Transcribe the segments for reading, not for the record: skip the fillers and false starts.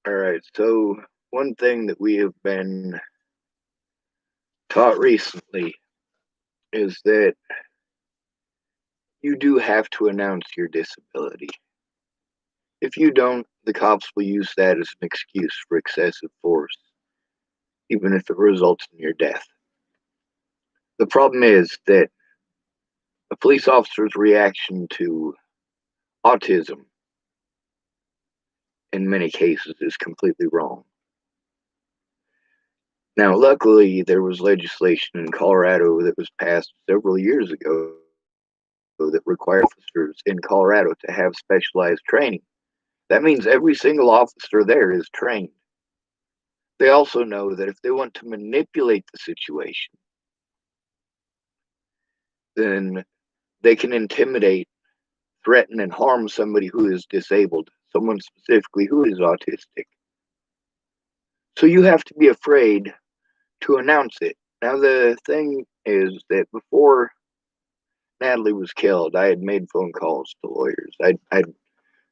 All right, so one thing that we have been taught recently is that you do have to announce your disability. If you don't, the cops will use that as an excuse for excessive force, even if it results in your death. The problem is that a police officer's reaction to autism in many cases is completely wrong. Now, luckily, there was legislation in Colorado that was passed several years ago that required officers in Colorado to have specialized training. That means every single officer there is trained. They also know that if they want to manipulate the situation, then they can intimidate, threaten, and harm somebody who is disabled, someone specifically who is autistic. So you have to be afraid to announce it. Now, the thing is that before Natalie was killed, I had made phone calls to lawyers. I'd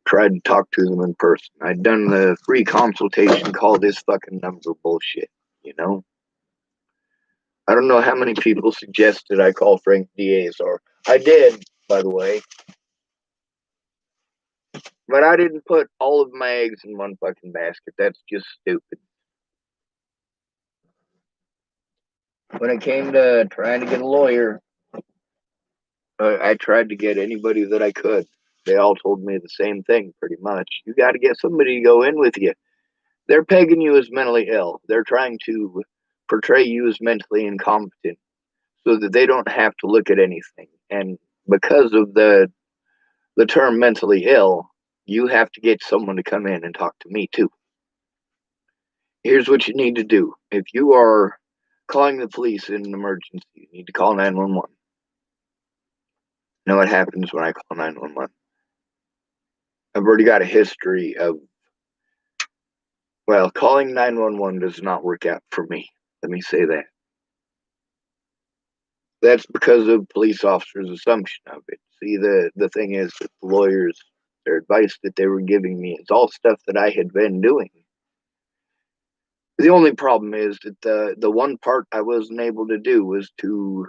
tried to talk to them in person. I'd done the free consultation, call this fucking number bullshit, you know? I don't know how many people suggested I call Frank D'Azar. I did, by the way. But I didn't put all of my eggs in one fucking basket. That's just stupid. When it came to trying to get a lawyer, I tried to get anybody that I could. They all told me the same thing, pretty much. You got to get somebody to go in with you. They're pegging you as mentally ill. They're trying to portray you as mentally incompetent so that they don't have to look at anything. And because of the term mentally ill, you have to get someone to come in and talk to me too. Here's what you need to do. If you are calling the police in an emergency, you need to call 911. You know what happens when I call 911? I've already got a history of, well, calling 911 does not work out for me. Let me say that. That's because of police officers' assumption of it. See, the thing is that the lawyers, their advice that they were giving me is all stuff that I had been doing. The only problem is that the one part I wasn't able to do was to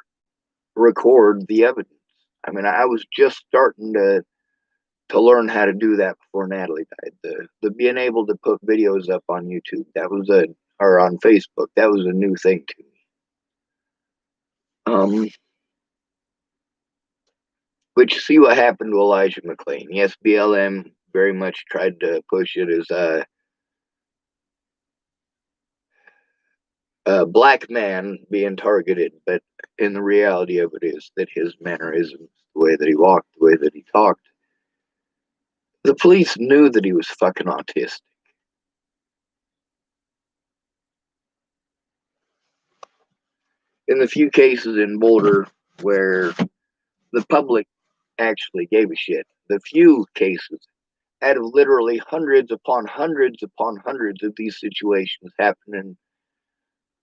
record the evidence. I mean, I was just starting to learn how to do that before Natalie died. The being able to put videos up on YouTube, that was or on Facebook, that was a new thing to me. But you see what happened to Elijah McClain. Yes, BLM very much tried to push it as a black man being targeted, but in the reality of it is that his mannerisms, the way that he walked, the way that he talked, the police knew that he was fucking autistic. In the few cases in Boulder where the public actually gave a shit, the few cases out of literally hundreds upon hundreds upon hundreds of these situations happening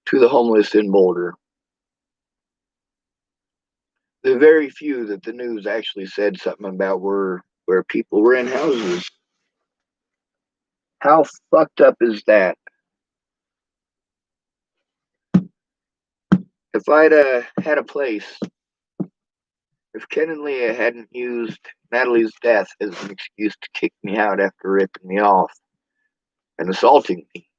to the homeless in Boulder, the very few that the news actually said something about were where people were in houses. How fucked up is that? If I'd had a place, if Ken and Leah hadn't used Natalie's death as an excuse to kick me out after ripping me off and assaulting me.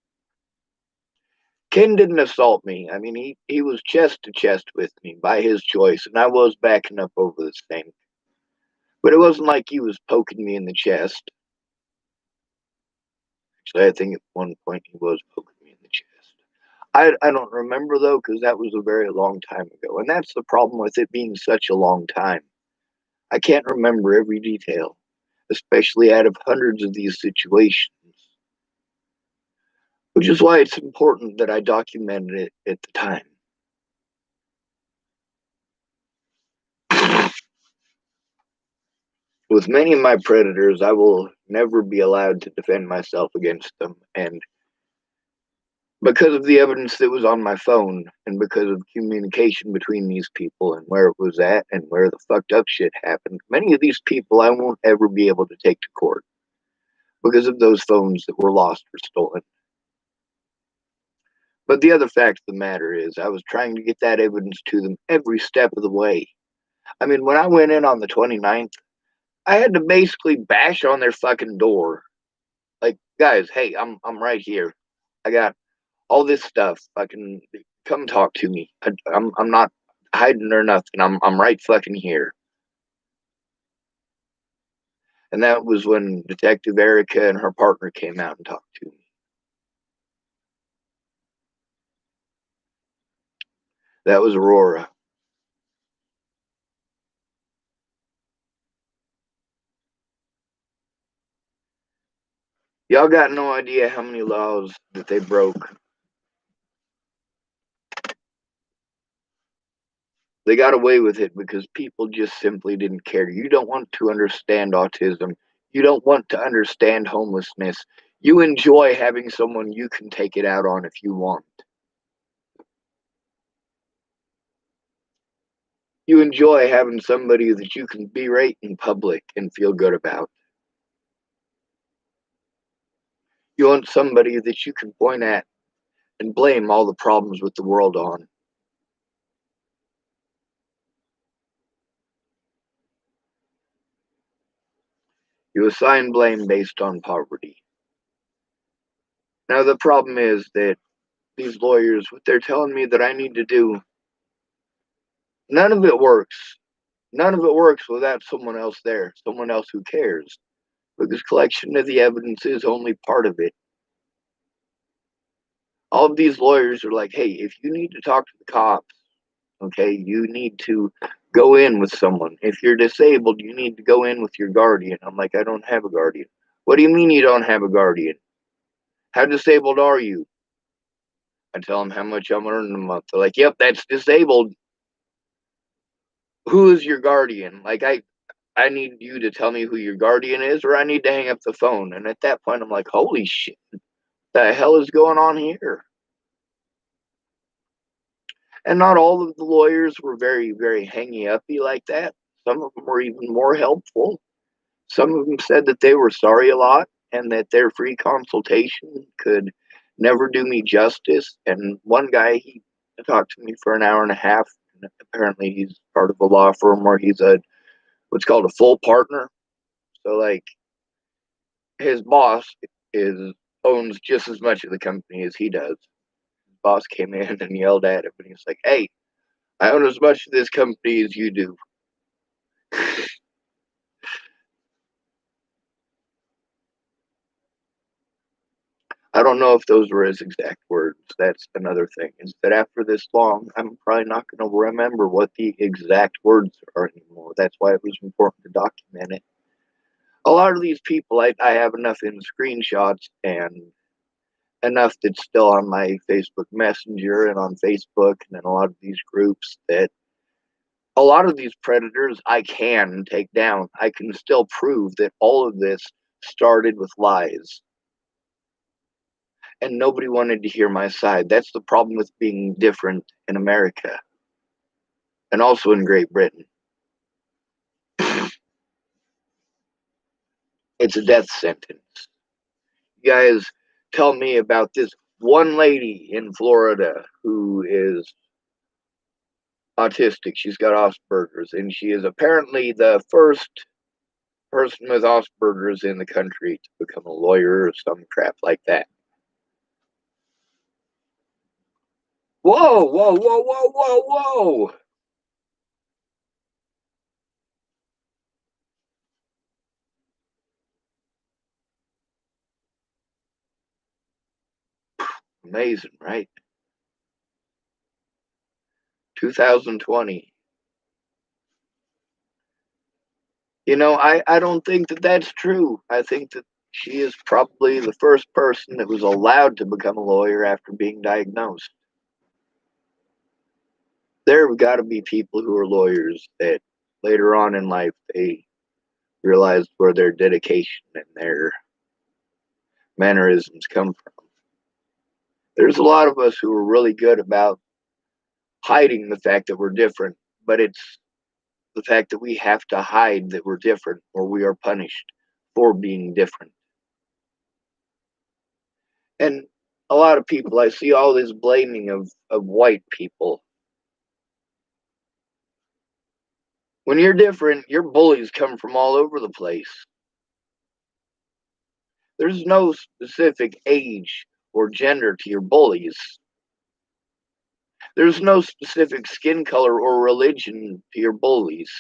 Ken didn't assault me. I mean, he was chest to chest with me by his choice, and I was backing up over the thing. But it wasn't like he was poking me in the chest. Actually, I think at one point he was poking me in the chest. I don't remember, though, because that was a very long time ago. And that's the problem with it being such a long time. I can't remember every detail, especially out of hundreds of these situations. Which is why it's important that I documented it at the time. With many of my predators, I will never be allowed to defend myself against them. And because of the evidence that was on my phone and because of communication between these people and where it was at and where the fucked up shit happened, many of these people I won't ever be able to take to court. because of those phones that were lost or stolen. But the other fact of the matter is, I was trying to get that evidence to them every step of the way. I mean, when I went in on the 29th, I had to basically bash on their fucking door. Like, guys, hey, I'm right here. I got all this stuff. Fucking come talk to me. I'm not hiding or nothing. I'm right fucking here. And that was when Detective Erica and her partner came out and talked to me. That was Aurora. Y'all got no idea how many laws that they broke. They got away with it because people just simply didn't care. You don't want to understand autism. You don't want to understand homelessness. You enjoy having someone you can take it out on if you want. You enjoy having somebody that you can berate in public and feel good about. You want somebody that you can point at and blame all the problems with the world on. You assign blame based on poverty. Now, the problem is that these lawyers, what they're telling me that I need to do, none of it works. None of it works without someone else there, someone else who cares, because collection of the evidence is only part of it. All of these lawyers are like, hey, if you need to talk to the cops, okay, you need to go in with someone. If you're disabled, you need to go in with your guardian. I'm like, I don't have a guardian. What do you mean you don't have a guardian? How disabled are you? I tell them how much I'm earning a month. They're like, yep, that's disabled. Who is your guardian? Like, I need you to tell me who your guardian is, or I need to hang up the phone. And at that point, I'm like, holy shit, the hell is going on here? And not all of the lawyers were very, very hangy uppy like that. Some of them were even more helpful. Some of them said that they were sorry a lot and that their free consultation could never do me justice. And one guy, he talked to me for an hour and a half. And apparently, he's part of a law firm where he's a what's called a full partner. So, like, his boss is owns just as much of the company as he does. His boss came in and yelled at him, and he was like, "Hey, I own as much of this company as you do." I don't know if those were his exact words. That's another thing. Is that after this long, I'm probably not going to remember what the exact words are anymore. That's why it was important to document it. A lot of these people, I have enough in screenshots and enough that's still on my Facebook Messenger and on Facebook and in a lot of these groups that a lot of these predators I can take down. I can still prove that all of this started with lies. And nobody wanted to hear my side. That's the problem with being different in America and also in Great Britain. It's a death sentence. You guys tell me about this one lady in Florida who is autistic. She's got Asperger's, and she is apparently the first person with Asperger's in the country to become a lawyer or some crap like that. Whoa, whoa, whoa, whoa, whoa, whoa. Amazing, right? 2020. I don't think that that's true. I think that she is probably the first person that was allowed to become a lawyer after being diagnosed. There have got to be people who are lawyers that later on in life they realized where their dedication and their mannerisms come from. There's a lot of us who are really good about hiding the fact that we're different, but it's the fact that we have to hide that we're different or we are punished for being different. And a lot of people, I see all this blaming of white people. When you're different, your bullies come from all over the place. There's no specific age or gender to your bullies. There's no specific skin color or religion to your bullies.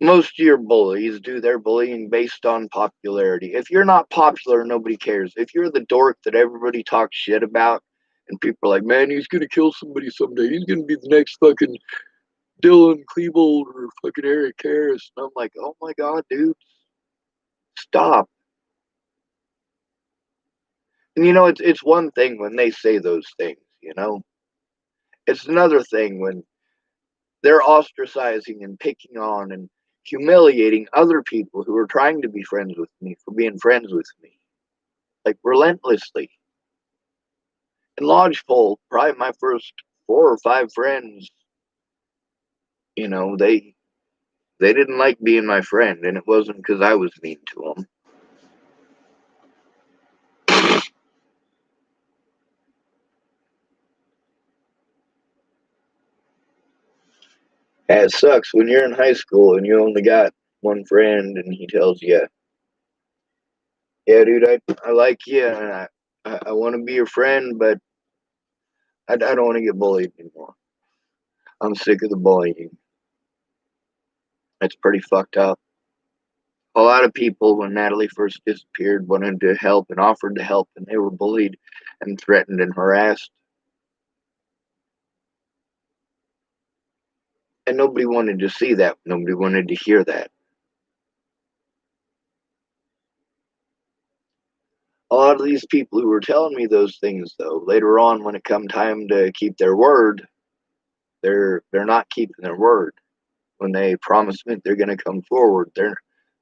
Most of your bullies do their bullying based on popularity. If you're not popular, nobody cares. If you're the dork that everybody talks shit about, and people are like, man, he's gonna kill somebody someday. He's gonna be the next fucking Dylan Klebold or fucking Eric Harris. And I'm like, oh my god, dude, stop. And it's one thing when they say those things, It's another thing when they're ostracizing and picking on and humiliating other people who are trying to be friends with me for being friends with me, like relentlessly. In Lodgepole, probably my first 4 or 5 friends, they didn't like being my friend, and it wasn't because I was mean to them. It sucks when you're in high school and you only got one friend, and he tells you, "Yeah, dude, I like you, and I want to be your friend, but I don't want to get bullied anymore. I'm sick of the bullying." It's pretty fucked up. A lot of people, when Natalie first disappeared, wanted to help and offered to help, and they were bullied and threatened and harassed. And nobody wanted to see that. Nobody wanted to hear that. A lot of these people who were telling me those things, though, later on, when it come time to keep their word, they're not keeping their word. When they promise me they're going to come forward, they're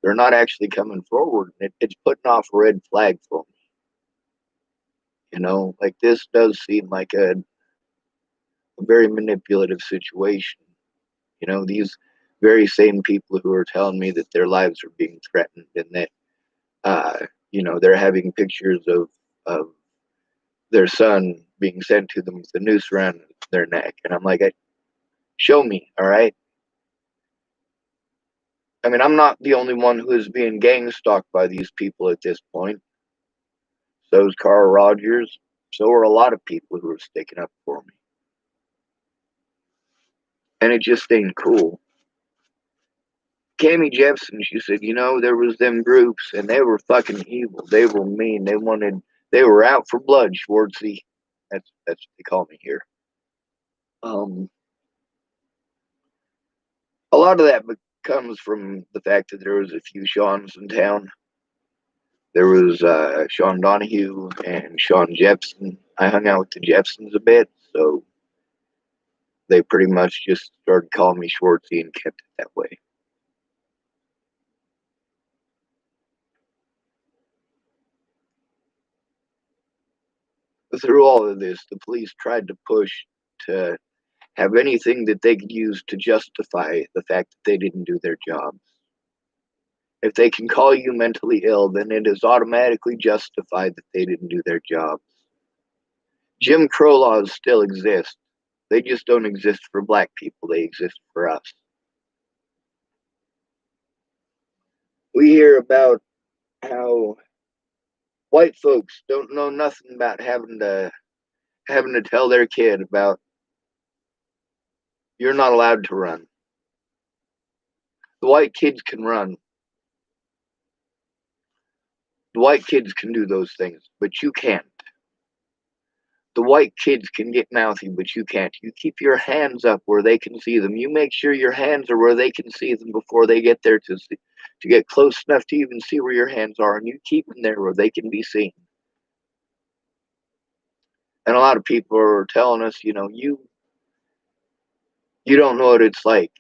not actually coming forward. It's putting off a red flag for me. Like this does seem like a very manipulative situation. These very same people who are telling me that their lives are being threatened and that, uh, they're having pictures of their son being sent to them with a noose around their neck. And I'm like, show me, all right? I mean, I'm not the only one who is being gang stalked by these people at this point. So is Carl Rogers. So are a lot of people who are sticking up for me. And it just ain't cool. Cammy Jepson, she said, there was them groups and they were fucking evil. They were mean. They were out for blood, Schwartzy. That's what they call me here. Um, a lot of that comes from the fact that there was a few Seans in town. There was Sean Donahue and Sean Jepson. I hung out with the Jepsons a bit, so they pretty much just started calling me Schwartzy and kept it that way. Through all of this, the police tried to push to have anything that they could use to justify the fact that they didn't do their jobs. If they can call you mentally ill, then it is automatically justified that they didn't do their jobs. Jim Crow laws still exist. They just don't exist for black people, they exist for us. We hear about how white folks don't know nothing about having to tell their kid about you're not allowed to run. The white kids can run. The white kids can do those things, but you can't. The white kids can get mouthy, but you can't. You keep your hands up where they can see them. You make sure your hands are where they can see them before they get there to get close enough to even see where your hands are, and you keep them there where they can be seen. And a lot of people are telling us, you don't know what it's like.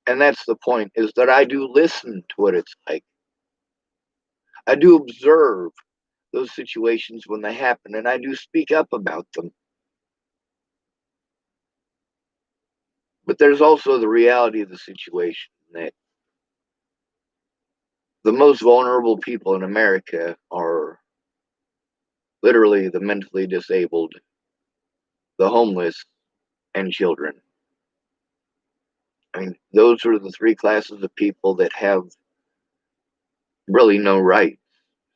And that's the point, is that I do listen to what it's like. I do observe those situations when they happen, and I do speak up about them. But there's also the reality of the situation that The most vulnerable people in America are literally the mentally disabled, the homeless, and children. I mean, those are the three classes of people that have really no rights.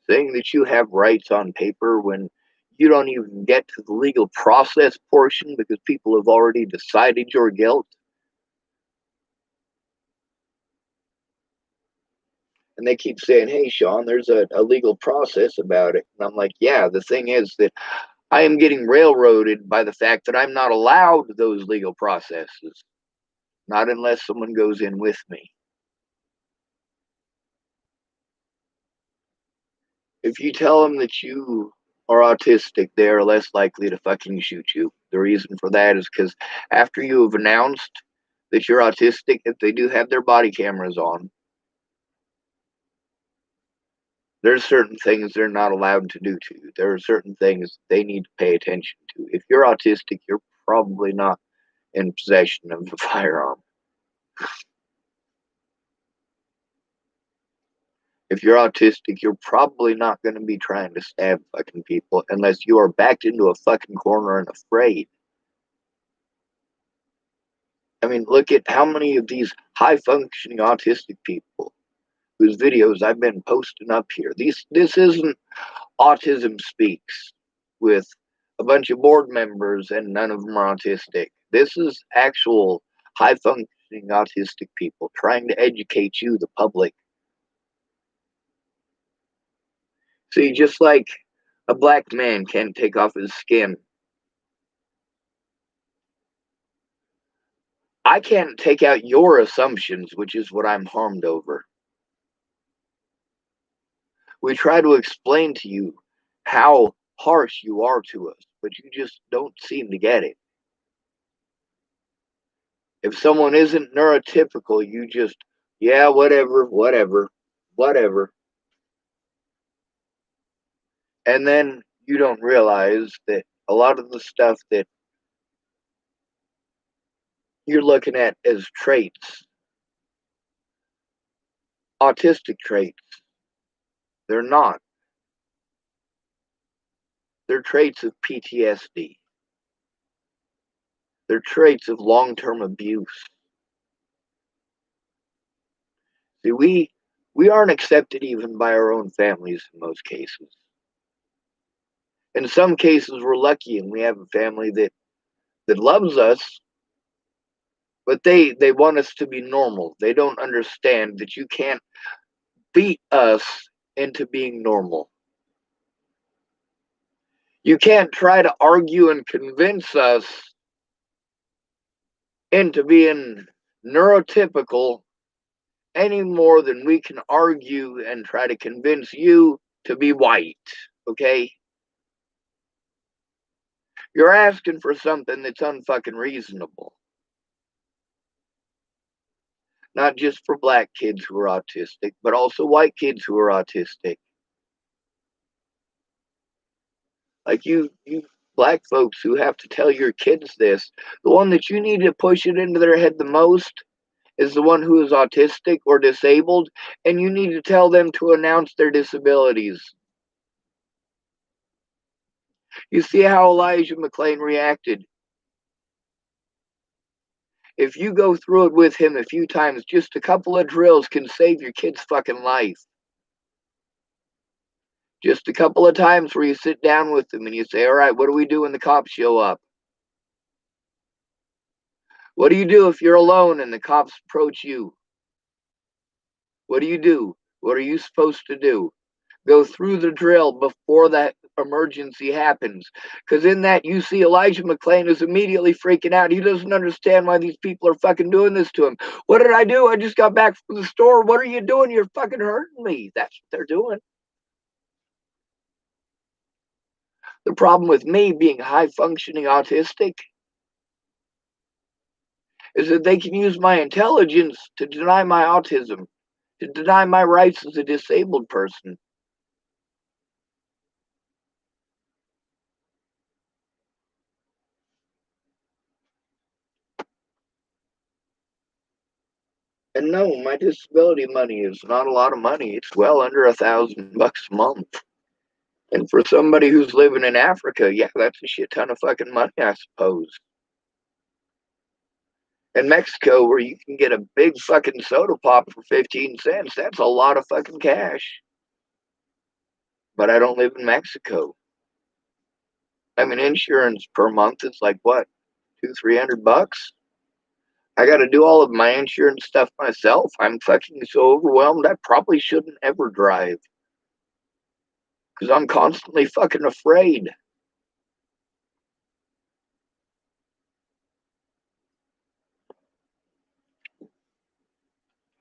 Saying that you have rights on paper when you don't even get to the legal process portion because people have already decided your guilt. And they keep saying, hey, Sean, there's a legal process about it. And I'm like, yeah, the thing is that I am getting railroaded by the fact that I'm not allowed those legal processes, not unless someone goes in with me. If you tell them that you are autistic, they are less likely to fucking shoot you. The reason for that is because after you have announced that you're autistic, if they do have their body cameras on, there's certain things they're not allowed to do to you. There are certain things they need to pay attention to. If you're autistic, you're probably not in possession of a firearm. If you're autistic, you're probably not going to be trying to stab fucking people unless you are backed into a fucking corner and afraid. I mean, look at how many of these high functioning autistic people whose videos I've been posting up here. This isn't Autism Speaks with a bunch of board members and none of them are autistic. This is actual high functioning autistic people trying to educate you, the public. See, just like a black man can't take off his skin, I can't take out your assumptions, which is what I'm harmed over. We try to explain to you how harsh you are to us, but you just don't seem to get it. If someone isn't neurotypical, you just, yeah, whatever, whatever, whatever. And then you don't realize that a lot of the stuff that you're looking at as traits, autistic traits, they're not. They're traits of PTSD. They're traits of long-term abuse. See, we aren't accepted even by our own families in most cases. In some cases, we're lucky and we have a family that loves us, but they want us to be normal. They don't understand that you can't beat us into being normal. You can't try to argue and convince us into being neurotypical any more than we can argue and try to convince you to be white, okay? You're asking for something that's unfucking reasonable. Not just for black kids who are autistic, but also white kids who are autistic. Like you black folks who have to tell your kids this, the one that you need to push it into their head the most is the one who is autistic or disabled, and you need to tell them to announce their disabilities. You see how Elijah McClain reacted. If you go through it with him a few times, just a couple of drills can save your kid's fucking life. Just a couple of times where you sit down with them and you say, all right, what do we do when the cops show up? What do you do if you're alone and the cops approach you? What do you do? What are you supposed to do? Go through the drill before that emergency happens. Because in that, you see Elijah McClain is immediately freaking out. He doesn't understand why these people are fucking doing this to him. What did I do? I just got back from the store. What are you doing? You're fucking hurting me. That's what they're doing. The problem with me being high functioning autistic is that they can use my intelligence to deny my autism, to deny my rights as a disabled person. And no, my disability money is not a lot of money. It's well under $1,000 a month. And for somebody who's living in Africa, yeah, that's a shit ton of fucking money, I suppose. In Mexico, where you can get a big fucking soda pop for 15 cents, that's a lot of fucking cash. But I don't live in Mexico. I mean, insurance per month is like what, $200-300? I got to do all of my insurance stuff myself. I'm fucking so overwhelmed. I probably shouldn't ever drive because I'm constantly fucking afraid.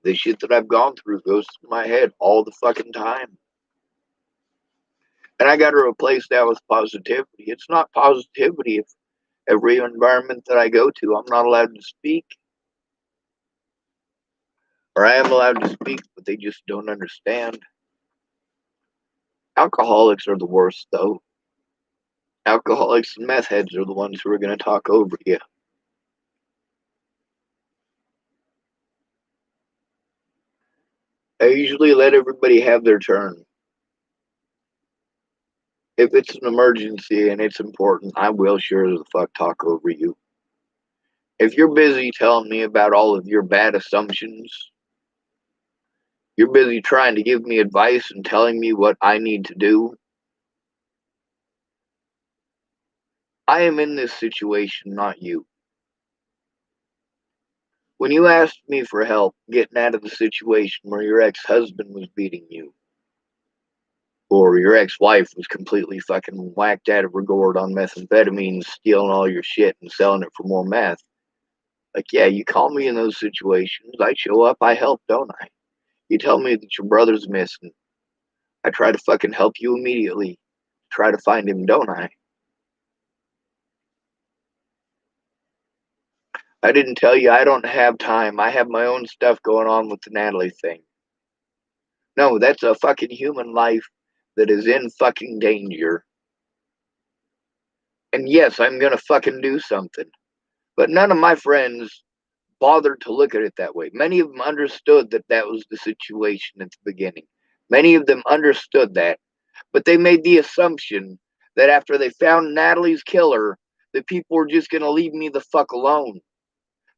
The shit that I've gone through goes through my head all the fucking time. And I got to replace that with positivity. It's not positivity if every environment that I go to, I'm not allowed to speak. Or I am allowed to speak, but they just don't understand. Alcoholics are the worst, though. Alcoholics and meth heads are the ones who are going to talk over you. I usually let everybody have their turn. If it's an emergency and it's important, I will sure as the fuck talk over you. If you're busy telling me about all of your bad assumptions, you're busy trying to give me advice and telling me what I need to do, I am in this situation, not you. When you asked me for help getting out of the situation where your ex-husband was beating you, or your ex-wife was completely fucking whacked out of her gourd on methamphetamine, stealing all your shit and selling it for more meth, like, yeah, you call me in those situations, I show up, I help, don't I? You tell me that your brother's missing, I try to fucking help you immediately, try to find him, don't I? I didn't tell you I don't have time. I have my own stuff going on with the Natalie thing. No, that's a fucking human life that is in fucking danger. And yes, I'm gonna fucking do something. But none of my friends bothered to look at it that way. Many of them understood that that was the situation at the beginning. Many of them understood that. But they made the assumption that after they found Natalie's killer, that people were just gonna leave me the fuck alone.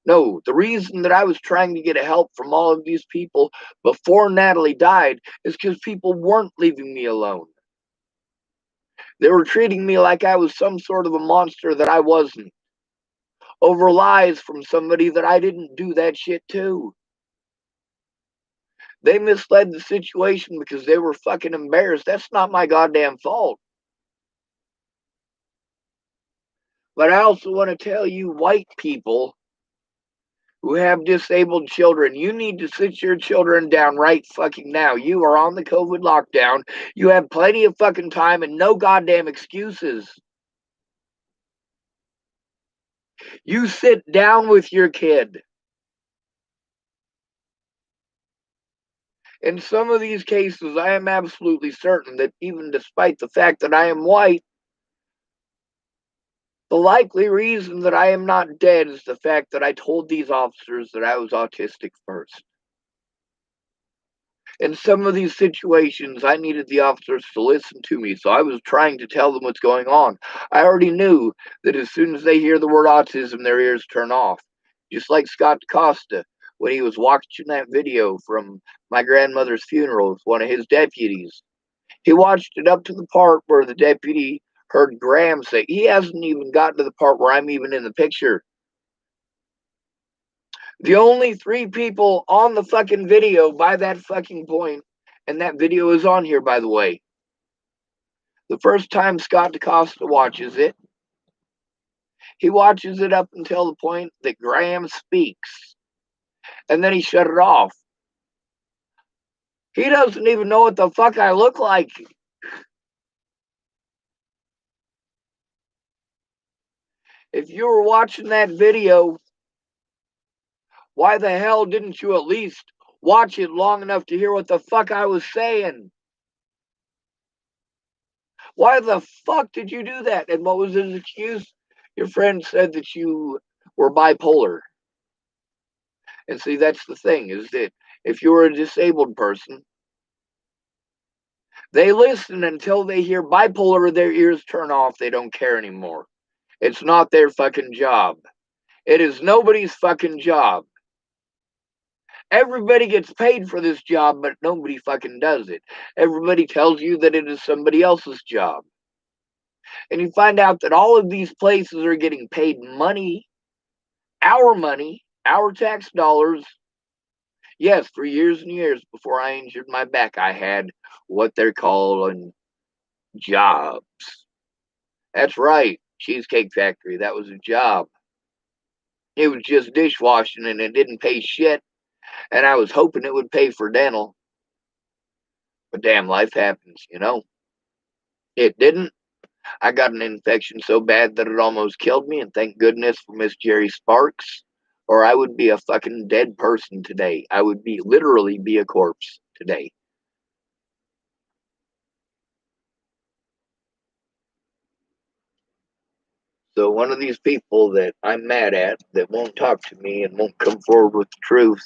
No, the reason that I was trying to get help from all of these people before Natalie died is because people weren't leaving me alone. They were treating me like I was some sort of a monster that I wasn't, over lies from somebody that I didn't do that shit to. They misled the situation because they were fucking embarrassed. That's not my goddamn fault. But I also want to tell you, white people who have disabled children, you need to sit your children down right fucking now. You are on the COVID lockdown. You have plenty of fucking time and no goddamn excuses. You sit down with your kid. In some of these cases, I am absolutely certain that even despite the fact that I am white, the likely reason that I am not dead is the fact that I told these officers that I was autistic first. In some of these situations, I needed the officers to listen to me, so I was trying to tell them what's going on. I already knew that as soon as they hear the word autism, their ears turn off. Just like Scott DaCosta, when he was watching that video from my grandmother's funeral with one of his deputies. He watched it up to the part where the deputy heard Graham say, he hasn't even gotten to the part where I'm even in the picture. The only three people on the fucking video by that fucking point, and that video is on here, by the way. The first time Scott DaCosta watches it, he watches it up until the point that Graham speaks, and then he shut it off. He doesn't even know what the fuck I look like. If you were watching that video, why the hell didn't you at least watch it long enough to hear what the fuck I was saying? Why the fuck did you do that? And what was his excuse? Your friend said that you were bipolar. And see, that's the thing, is that if you're a disabled person, they listen until they hear bipolar, their ears turn off, they don't care anymore. It's not their fucking job. It is nobody's fucking job. Everybody gets paid for this job, but nobody fucking does it. Everybody tells you that it is somebody else's job. And you find out that all of these places are getting paid money, our tax dollars. Yes, for years and years before I injured my back, I had what they're calling jobs. That's right, Cheesecake Factory. That was a job. It was just dishwashing and it didn't pay shit. And I was hoping it would pay for dental. But damn, life happens, you know? It didn't. I got an infection so bad that it almost killed me. And thank goodness for Miss Jerry Sparks, or I would be a fucking dead person today. I would be literally be a corpse today. So one of these people that I'm mad at that won't talk to me and won't come forward with the truth,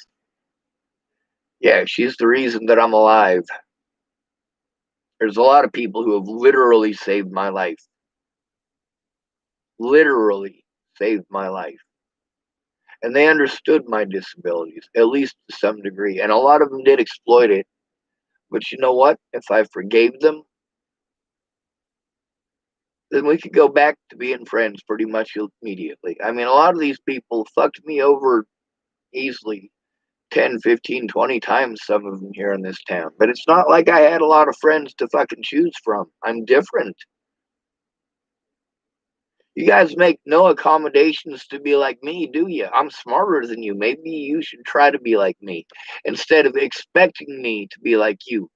yeah, she's the reason that I'm alive. There's a lot of people who have literally saved my life. Literally saved my life. And they understood my disabilities, at least to some degree. And a lot of them did exploit it. But you know what? If I forgave them, then we could go back to being friends pretty much immediately. I mean, a lot of these people fucked me over easily 10, 15, 20 times, some of them here in this town. But it's not like I had a lot of friends to fucking choose from. I'm different. You guys make no accommodations to be like me, do you? I'm smarter than you. Maybe you should try to be like me instead of expecting me to be like you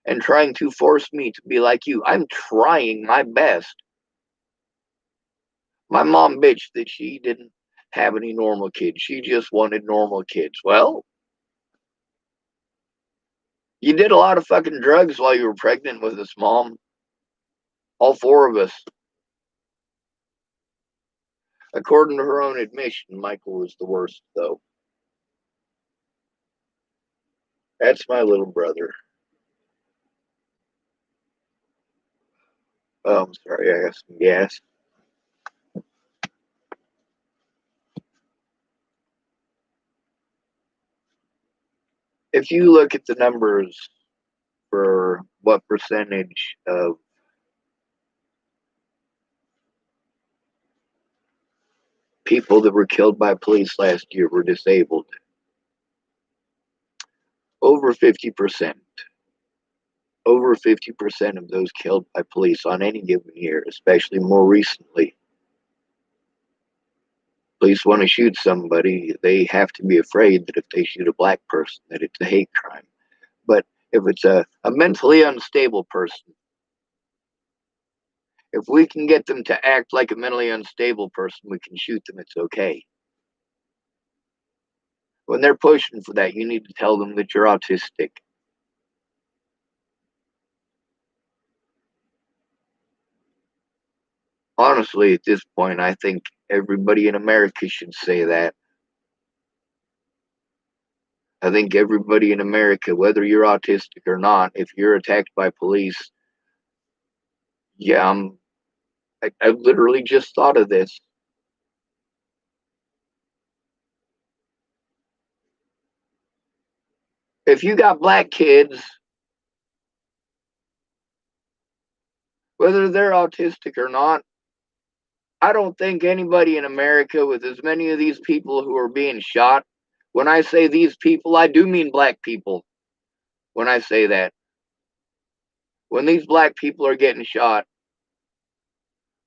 and trying to force me to be like you. I'm trying my best. My mom bitched that she didn't have any normal kids. She just wanted normal kids. Well, you did a lot of fucking drugs while you were pregnant with us, Mom. All four of us. According to her own admission, Michael was the worst, though. That's my little brother. Oh, I'm sorry, I got some gas. If you look at the numbers for what percentage of people that were killed by police last year were disabled, over 50%. Over 50% of those killed by police on any given year, especially more recently. Police want to shoot somebody, they have to be afraid that if they shoot a black person, that it's a hate crime. But if it's a mentally unstable person, if we can get them to act like a mentally unstable person, we can shoot them, it's okay. When they're pushing for that, you need to tell them that you're autistic. Honestly, at this point, I think everybody in America should say that. I think everybody in America, whether you're autistic or not, if you're attacked by police, yeah, I literally just thought of this. If you got black kids, whether they're autistic or not, I don't think anybody in America, with as many of these people who are being shot, when I say these people, I do mean black people when I say that. When these black people are getting shot,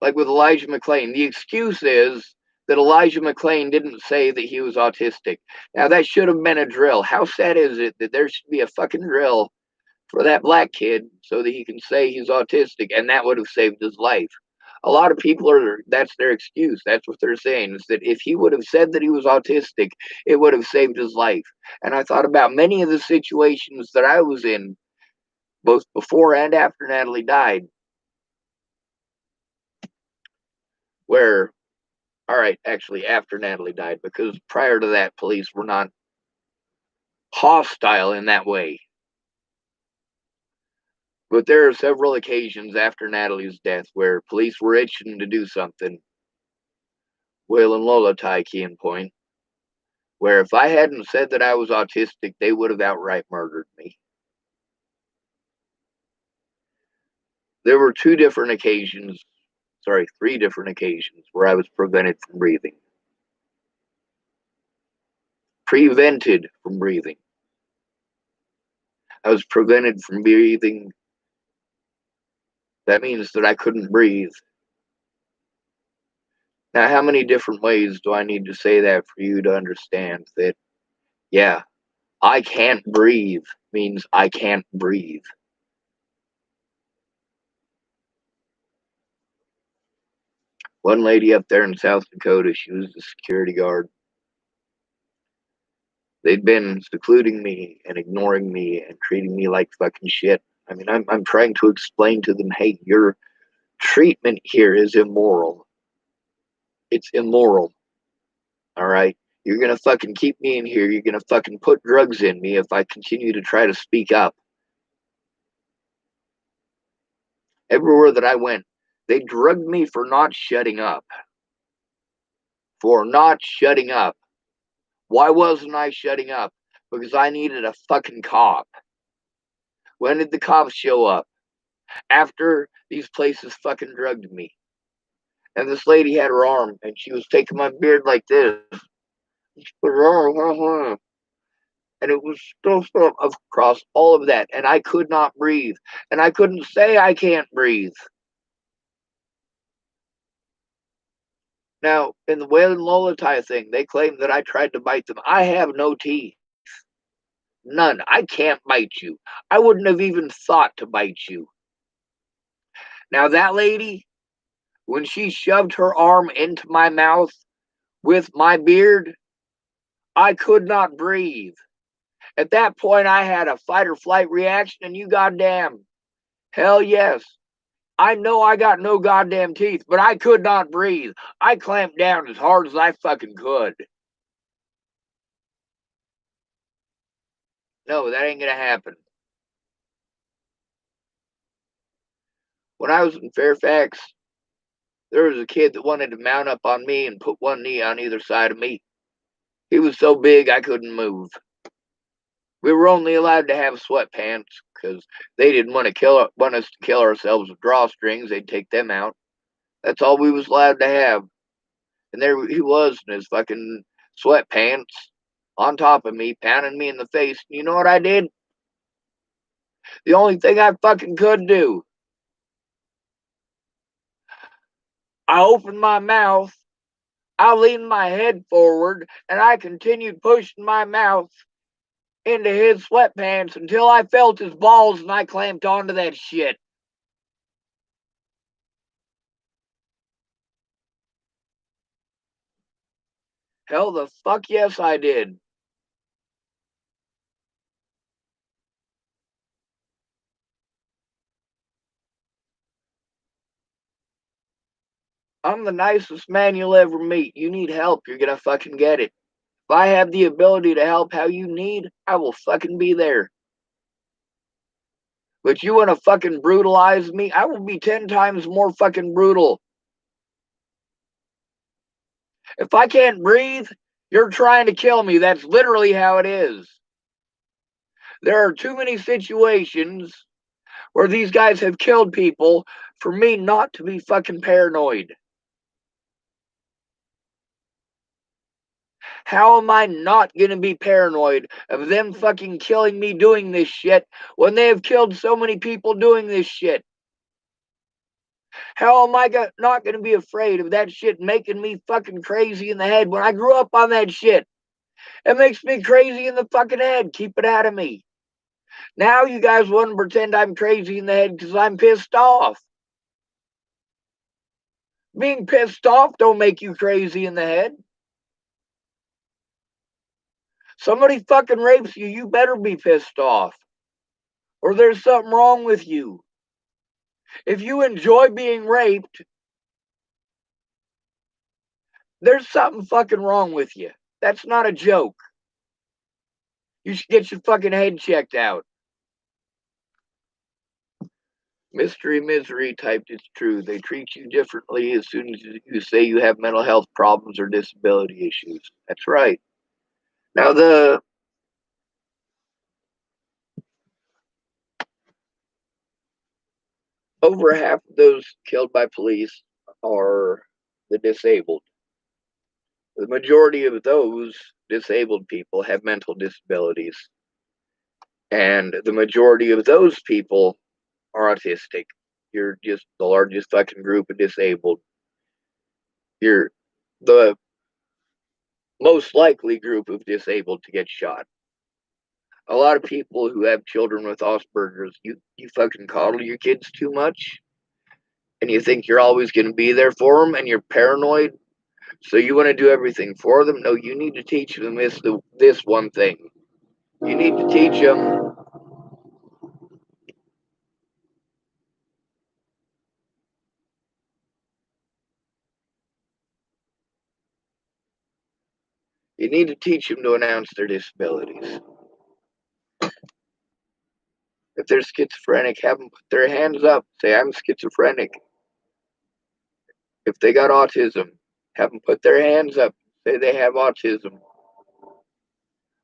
like with Elijah McClain, the excuse is that Elijah McClain didn't say that he was autistic. Now, that should have been a drill. How sad is it that there should be a fucking drill for that black kid so that he can say he's autistic, and that would have saved his life? A lot of people are, that's their excuse. That's what they're saying, is that if he would have said that he was autistic, it would have saved his life. And I thought about many of the situations that I was in, both before and after Natalie died, where, all right, actually after Natalie died, because prior to that, police were not hostile in that way. But there are several occasions after Natalie's death where police were itching to do something, Will and Lola tie key and point, where if I hadn't said that I was autistic, they would have outright murdered me. There were three different occasions where I was prevented from breathing. Prevented from breathing. I was prevented from breathing. That means that I couldn't breathe. Now, how many different ways do I need to say that for you to understand that, yeah, I can't breathe means I can't breathe? One lady up there in South Dakota, she was a security guard. They'd been secluding me and ignoring me and treating me like fucking shit. I mean, I'm trying to explain to them, hey, your treatment here is immoral. It's immoral. All right? You're going to fucking keep me in here. You're going to fucking put drugs in me if I continue to try to speak up. Everywhere that I went, they drugged me for not shutting up. For not shutting up. Why wasn't I shutting up? Because I needed a fucking cop. When did the cops show up? After these places fucking drugged me. And this lady had her arm and she was taking my beard like this. She put her arm, and it was still across all of that. And I could not breathe. And I couldn't say I can't breathe. Now, in the Waylon Lolatai thing, they claim that I tried to bite them. I have no teeth. None. I can't bite you. I wouldn't have even thought to bite you. Now, that lady, when she shoved her arm into my mouth with my beard, I could not breathe. At that point, I had a fight or flight reaction, and you goddamn, hell yes. I know I got no goddamn teeth, but I could not breathe. I clamped down as hard as I fucking could. No, that ain't gonna happen. When I was in Fairfax, there was a kid that wanted to mount up on me and put one knee on either side of me. He was so big I couldn't move. We were only allowed to have sweatpants because they didn't want us to kill ourselves with drawstrings. They'd take them out. That's all we was allowed to have. And there he was in his fucking sweatpants on top of me, pounding me in the face. And you know what I did? The only thing I fucking could do. I opened my mouth, I leaned my head forward, and I continued pushing my mouth into his sweatpants until I felt his balls and I clamped onto that shit. Hell the fuck yes, I did. I'm the nicest man you'll ever meet. You need help, you're gonna fucking get it. If I have the ability to help how you need, I will fucking be there. But you wanna fucking brutalize me? I will be 10 times more fucking brutal. If I can't breathe, you're trying to kill me. That's literally how it is. There are too many situations where these guys have killed people for me not to be fucking paranoid. How am I not going to be paranoid of them fucking killing me doing this shit when they have killed so many people doing this shit? How am I not going to be afraid of that shit making me fucking crazy in the head when I grew up on that shit? It makes me crazy in the fucking head. Keep it out of me. Now you guys want to pretend I'm crazy in the head because I'm pissed off. Being pissed off don't make you crazy in the head. Somebody fucking rapes you, you better be pissed off. Or there's something wrong with you. If you enjoy being raped, there's something fucking wrong with you. That's not a joke. You should get your fucking head checked out. Mystery Misery typed it's true. They treat you differently as soon as you say you have mental health problems or disability issues. That's right. Now, over half of those killed by police are the disabled. The majority of those disabled people have mental disabilities, and the majority of those people are autistic. You're just the largest fucking group of disabled. You're the most likely group of disabled to get shot. A lot of people who have children with Asperger's, you fucking coddle your kids too much, and you think you're always going to be there for them, and you're paranoid, so you want to do everything for them. No, you need to teach them this one thing. You need to teach them to announce their disabilities. If they're schizophrenic, have them put their hands up, say, I'm schizophrenic. If they got autism, have them put their hands up, say they have autism.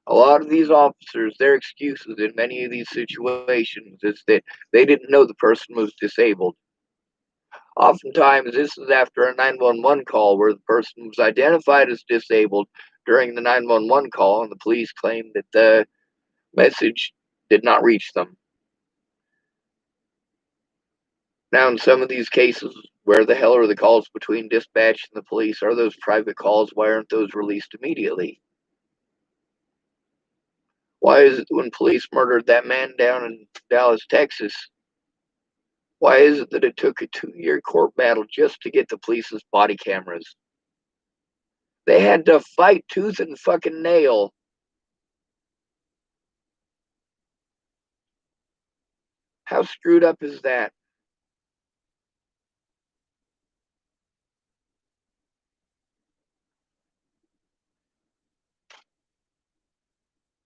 A lot of these officers, their excuses in many of these situations is that they didn't know the person was disabled. Oftentimes, this is after a 911 call where the person was identified as disabled during the 911 call, and the police claimed that the message did not reach them. Now, in some of these cases, where the hell are the calls between dispatch and the police? Are those private calls? Why aren't those released immediately? Why is it when police murdered that man down in Dallas, Texas, why is it that it took a 2-year court battle just to get the police's body cameras? They had to fight tooth and fucking nail. How screwed up is that?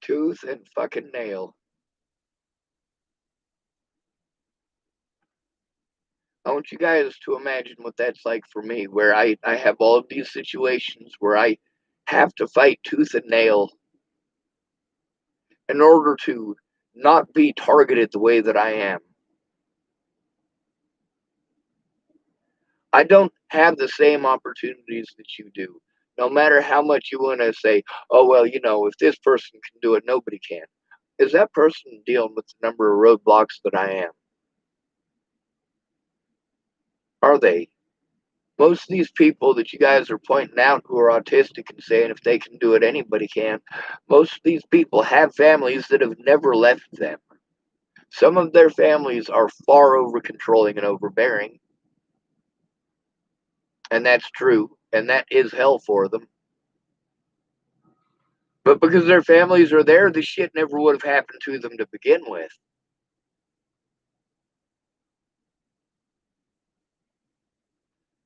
Tooth and fucking nail. I want you guys to imagine what that's like for me, where I have all of these situations where I have to fight tooth and nail in order to not be targeted the way that I am. I don't have the same opportunities that you do. No matter how much you want to say, oh, well, if this person can do it, nobody can. Is that person dealing with the number of roadblocks that I am? Are they? Most of these people that you guys are pointing out who are autistic and saying if they can do it, anybody can, most of these people have families that have never left them. Some of their families are far over controlling and overbearing, and that's true, and that is hell for them. But because their families are there, the shit never would have happened to them to begin with.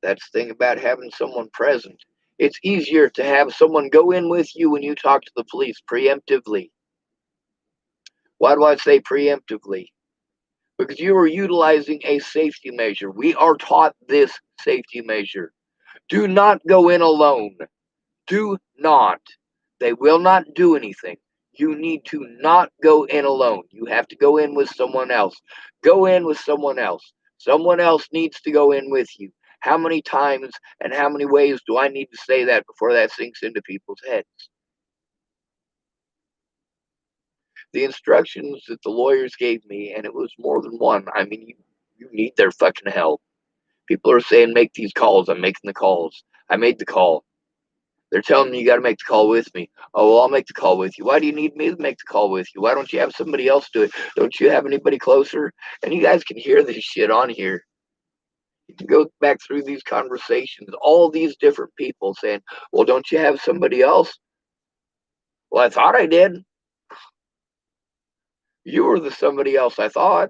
That's the thing about having someone present. It's easier to have someone go in with you when you talk to the police preemptively. Why do I say preemptively? Because you are utilizing a safety measure. We are taught this safety measure. Do not go in alone. Do not. They will not do anything. You need to not go in alone. You have to go in with someone else. Go in with someone else. Someone else needs to go in with you. How many times and how many ways do I need to say that before that sinks into people's heads? The instructions that the lawyers gave me, and it was more than one. I mean, you need their fucking help. People are saying, make these calls. I'm making the calls. I made the call. They're telling me you got to make the call with me. Oh, well, I'll make the call with you. Why do you need me to make the call with you? Why don't you have somebody else do it? Don't you have anybody closer? And you guys can hear this shit on here. You can go back through these conversations, all these different people saying, well, don't you have somebody else? Well, I thought I did. You were the somebody else I thought.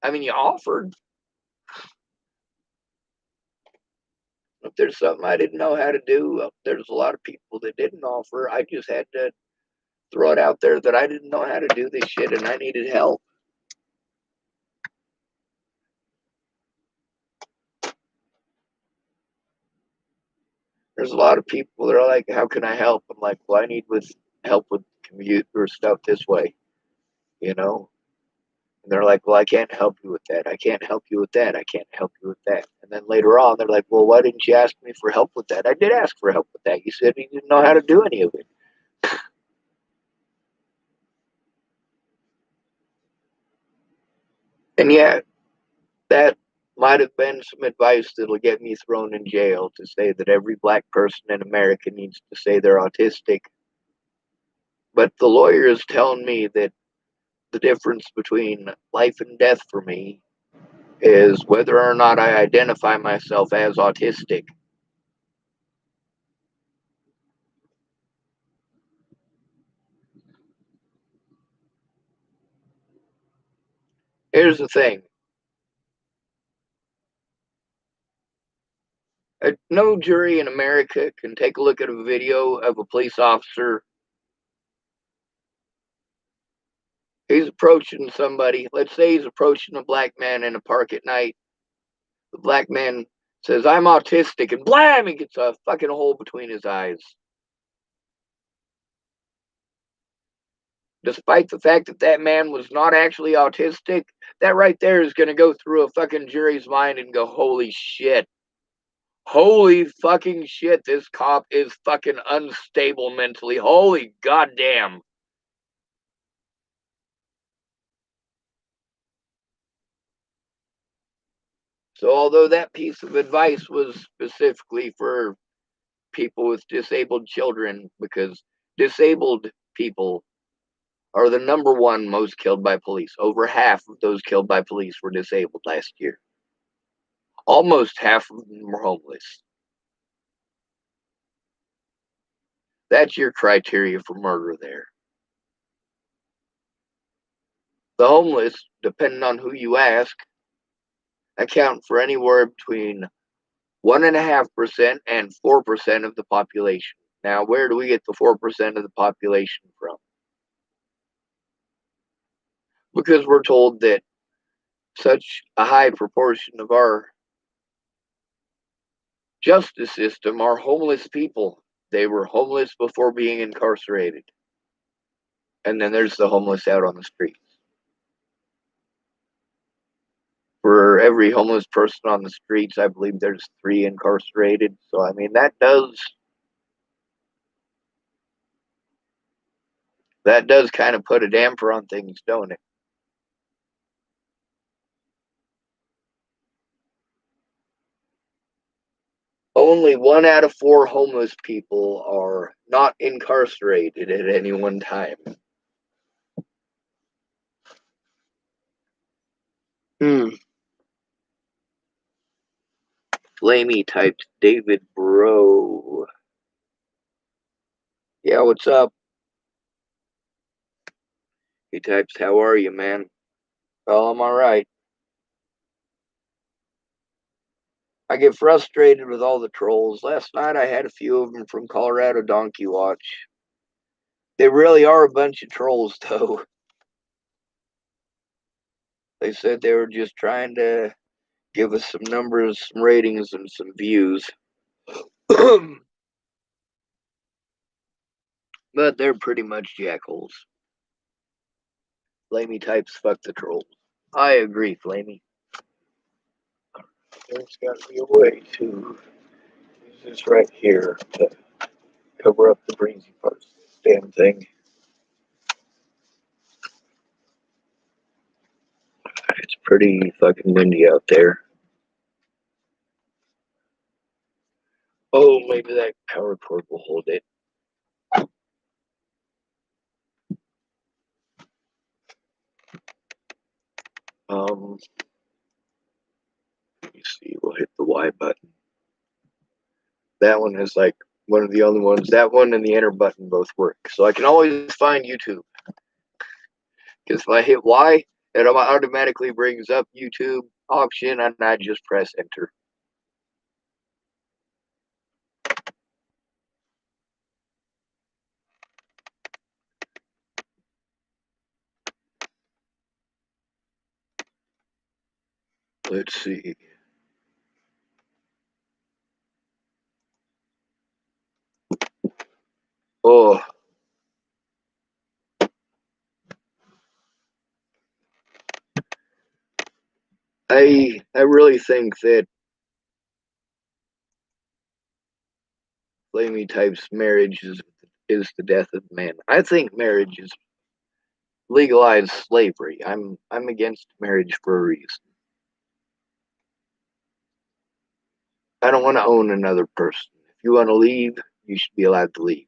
I mean, you offered. If there's something I didn't know how to do, there's a lot of people that didn't offer. I just had to throw it out there that I didn't know how to do this shit and I needed help. There's a lot of people that are like, how can I help? I'm like, well, I need help with computer stuff this way, you know? And they're like, well, I can't help you with that. I can't help you with that. I can't help you with that. And then later on, they're like, well, why didn't you ask me for help with that? I did ask for help with that. You said you didn't know how to do any of it. And yeah, that might have been some advice that'll get me thrown in jail to say that every black person in America needs to say they're autistic. But the lawyer is telling me that the difference between life and death for me is whether or not I identify myself as autistic. Here's the thing. No jury in America can take a look at a video of a police officer. He's approaching somebody. Let's say he's approaching a black man in a park at night. The black man says, I'm autistic, and blam, he gets a fucking hole between his eyes. Despite the fact that that man was not actually autistic, that right there is going to go through a fucking jury's mind and go, holy shit. Holy fucking shit, this cop is fucking unstable mentally. Holy goddamn. So, although that piece of advice was specifically for people with disabled children, because disabled people are the number one most killed by police. Over half of those killed by police were disabled last year. Almost half of them were homeless. That's your criteria for murder there. The homeless, depending on who you ask, account for anywhere between 1.5% and 4% of the population. Now, where do we get the 4% of the population from? Because we're told that such a high proportion of our justice system are homeless people. They were homeless before being incarcerated. And then there's the homeless out on the streets. For every homeless person on the streets, I believe there's 3 incarcerated. So, I mean, that does kind of put a damper on things, don't it? Only 1 out of 4 homeless people are not incarcerated at any one time. Hmm. Flamey typed David Bro. Yeah, what's up? He types, how are you, man? Oh, I'm all right. I get frustrated with all the trolls. Last night I had a few of them from Colorado Donkey Watch. They really are a bunch of trolls, though. They said they were just trying to give us some numbers, some ratings, and some views. But they're pretty much jackholes. Flamey types fuck the trolls. I agree, Flamey. There's got to be a way to use this right here to cover up the breezy parts of this damn thing. It's pretty fucking windy out there. Oh, maybe that power cord will hold it. Let me see. We'll hit the Y button. That one is like one of the only ones. That one and the enter button both work. So I can always find YouTube. Because if I hit Y, it automatically brings up YouTube option and I just press enter. Let's see. Oh, I really think that Flamey types marriage is the death of man. I think marriage is legalized slavery. I'm against marriage for a reason. I don't want to own another person. If you want to leave, you should be allowed to leave.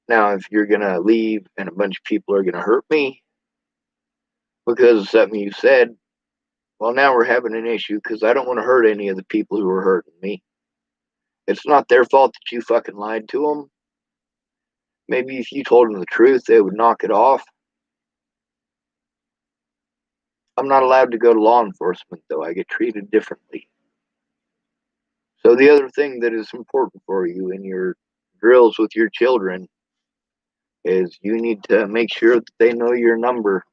Now, if you're gonna leave and a bunch of people are gonna hurt me because of something you said, well, now we're having an issue because I don't want to hurt any of the people who are hurting me. It's not their fault that you fucking lied to them. Maybe if you told them the truth, they would knock it off. I'm not allowed to go to law enforcement, though. I get treated differently. So, the other thing that is important for you in your drills with your children is you need to make sure that they know your number.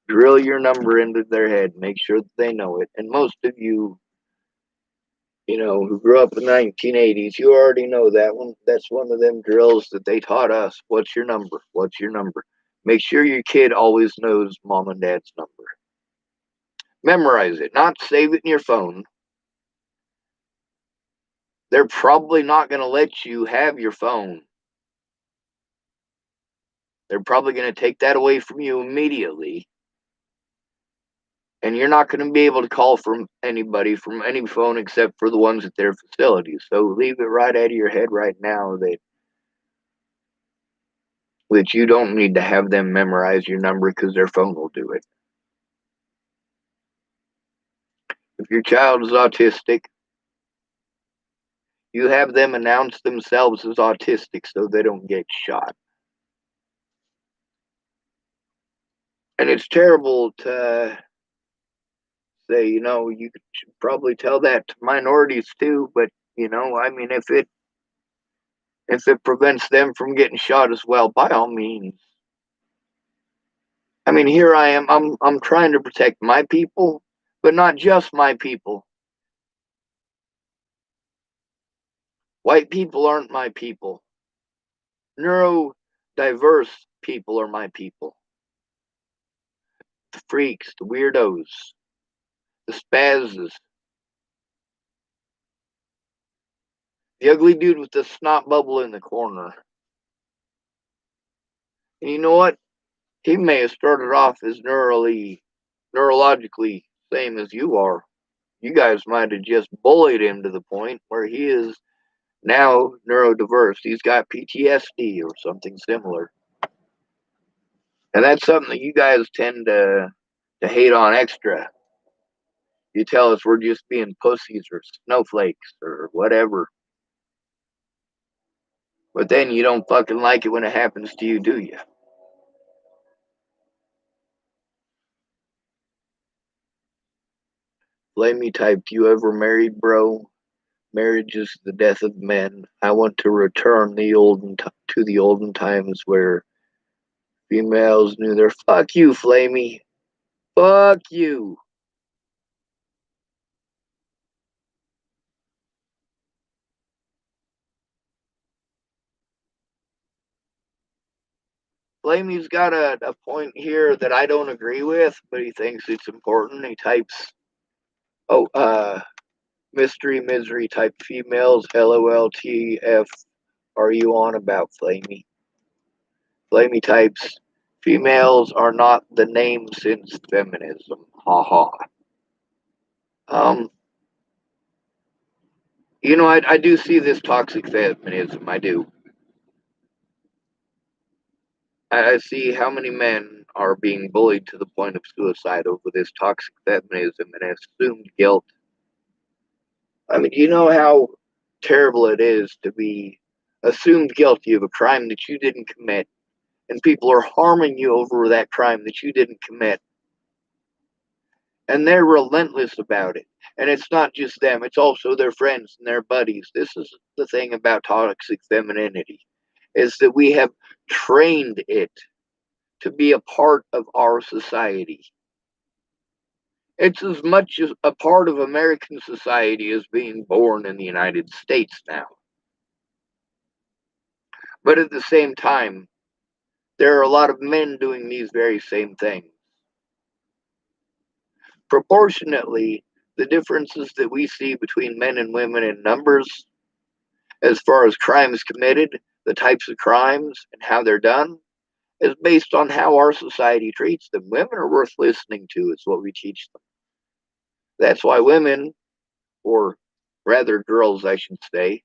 Drill your number into their head. Make sure that they know it. And most of you, who grew up in the 1980s, you already know that one. That's one of them drills that they taught us. What's your number? What's your number? Make sure your kid always knows mom and dad's number. Memorize it, not save it in your phone. They're probably not going to let you have your phone. They're probably going to take that away from you immediately. And you're not going to be able to call from anybody from any phone except for the ones at their facilities. So leave it right out of your head right now that you don't need to have them memorize your number because their phone will do it. If your child is autistic, you have them announce themselves as autistic so they don't get shot. And it's terrible to say, you should probably tell that to minorities too, but I mean, if it prevents them from getting shot as well, by all means. I mean, here I am. I'm trying to protect my people, but not just my people. White people aren't my people. Neurodiverse people are my people. The freaks, the weirdos, the spazzes, the ugly dude with the snot bubble in the corner. And you know what? He may have started off as neurologically same as you are. You guys might have just bullied him to the point where he is now neurodiverse. He's got PTSD or something similar. And that's something that you guys tend to hate on extra. You tell us we're just being pussies or snowflakes or whatever. But then you don't fucking like it when it happens to you, do you? Flamey typed, you ever married, bro? Marriage is the death of men. I want to return to the olden times where females knew their fuck you, Flamey. Fuck you. Flamey's got a point here that I don't agree with, but he thinks it's important. He types, oh, mystery, misery type females, LOLTF, are you on about Flamey? Flamey types, females are not the name since feminism. Ha ha. Um, I do see this toxic feminism. I do. I see how many men are being bullied to the point of suicide over this toxic feminism and assumed guilt. I mean, you know how terrible it is to be assumed guilty of a crime that you didn't commit, and people are harming you over that crime that you didn't commit, and they're relentless about it. And it's not just them, it's also their friends and their buddies. This is the thing about toxic femininity, is that we have trained it to be a part of our society. It's as much as a part of American society as being born in the United States now. But at the same time, there are a lot of men doing these very same things. Proportionately, the differences that we see between men and women in numbers, as far as crimes committed, the types of crimes, and how they're done, is based on how our society treats them. Women are worth listening to, is what we teach them. That's why women, or rather girls, I should say,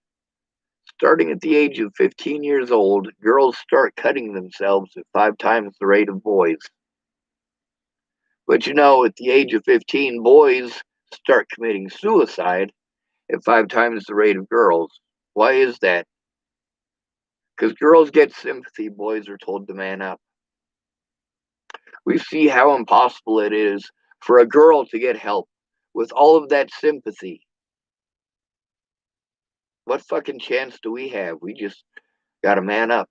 starting at the age of 15 years old, girls start cutting themselves at 5 times the rate of boys. But at the age of 15, boys start committing suicide at 5 times the rate of girls. Why is that? Because girls get sympathy, boys are told to man up. We see how impossible it is for a girl to get help with all of that sympathy. What fucking chance do we have? We just gotta man up.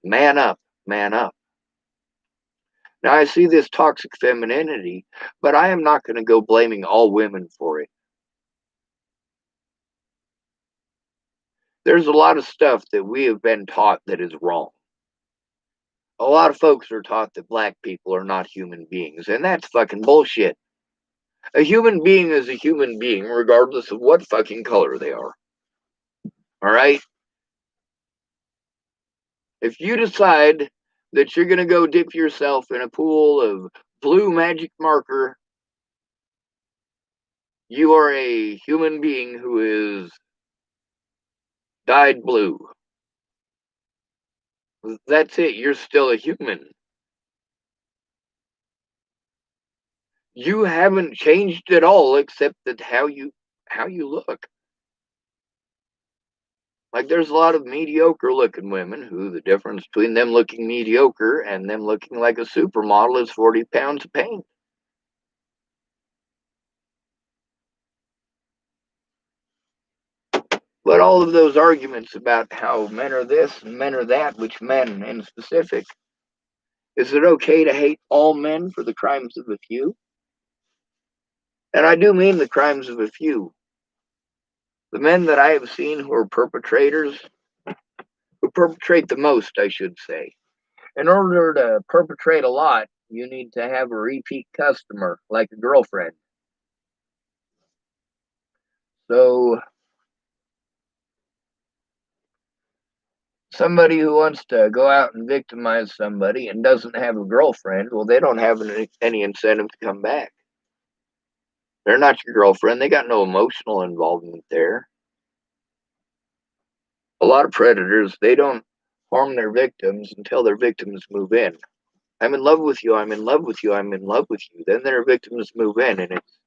Man up. Man up. Now, I see this toxic femininity, but I am not going to go blaming all women for it. There's a lot of stuff that we have been taught that is wrong. A lot of folks are taught that black people are not human beings, and that's fucking bullshit. A human being is a human being, regardless of what fucking color they are. All right? If you decide that you're going to go dip yourself in a pool of blue magic marker, you are a human being who is dyed blue. That's it. You're still a human. You haven't changed at all, except that how you look. Like, there's a lot of mediocre looking women who the difference between them looking mediocre and them looking like a supermodel is 40 pounds of paint. But all of those arguments about how men are this and men are that, which men in specific, is it okay to hate all men for the crimes of a few? And I do mean the crimes of a few. The men that I have seen who are perpetrators, who perpetrate the most, I should say. In order to perpetrate a lot, you need to have a repeat customer, like a girlfriend. So, somebody who wants to go out and victimize somebody and doesn't have a girlfriend, well, they don't have any incentive to come back. They're not your girlfriend. They got no emotional involvement there. A lot of predators, they don't harm their victims until their victims move in. I'm in love with you. I'm in love with you. I'm in love with you. Then their victims move in, and it's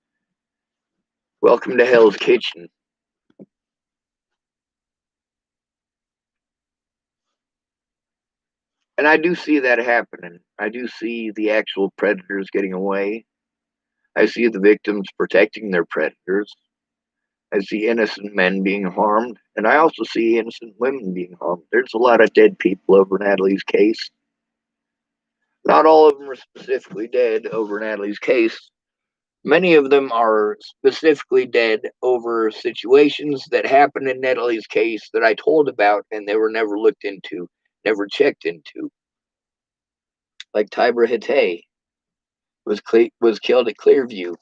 welcome to Hell's Kitchen. And I do see that happening. I do see the actual predators getting away. I see the victims protecting their predators. I see innocent men being harmed, and I also see innocent women being harmed. There's a lot of dead people over Natalie's case. Not all of them are specifically dead over Natalie's case. Many of them are specifically dead over situations that happened in Natalie's case that I told about and they were never looked into, never checked into. Like Tybra Hittay was killed at Clearview.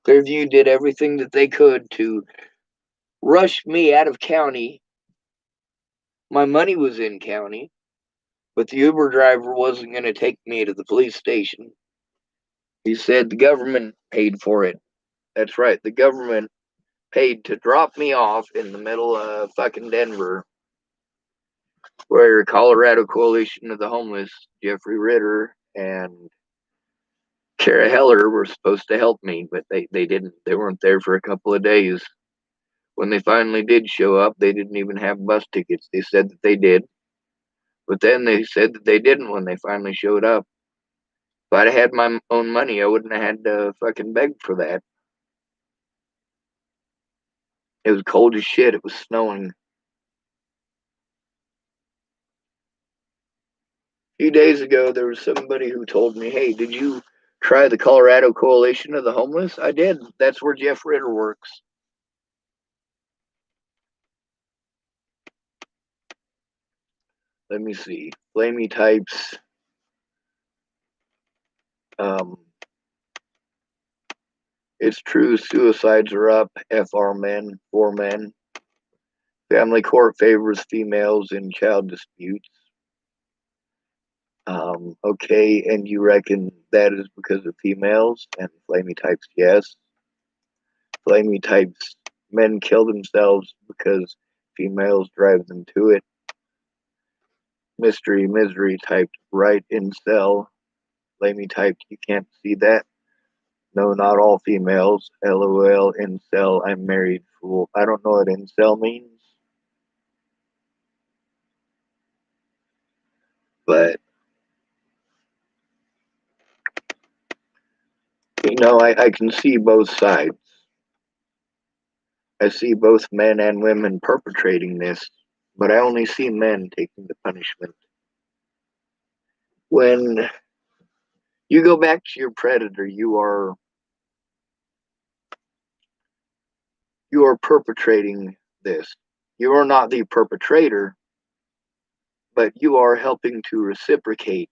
Clearview did everything that they could to rush me out of county. My money was in county, but the Uber driver wasn't going to take me to the police station. He said the government paid for it. That's right, the government paid to drop me off in the middle of fucking Denver, where Colorado Coalition of the Homeless, Jeffrey Ritter, and Kara Heller were supposed to help me, but they didn't. They weren't there for a couple of days. When they finally did show up, they didn't even have bus tickets. They said that they did, but then they said that they didn't when they finally showed up. If I'd had my own money, I wouldn't have had to fucking beg for that. It was cold as shit. It was snowing. A few days ago, there was somebody who told me, "Hey, did you Try the Colorado Coalition of the Homeless? I did. That's where Jeff Ritter works. Let me see. Flamey types. It's true. Suicides are up. FR men. 4 men. Family court favors females in child disputes. Okay, and you reckon that is because of females? And Flamey types, yes. Flamey types, men kill themselves because females drive them to it. Mystery misery typed, right, incel. Flamey typed, you can't see that. No, not all females. LOL, incel, I'm married, fool. I don't know what incel means. But, I can see both sides. I see both men and women perpetrating this, but I only see men taking the punishment. When you go back to your predator, you are perpetrating this. You are not the perpetrator, but you are helping to reciprocate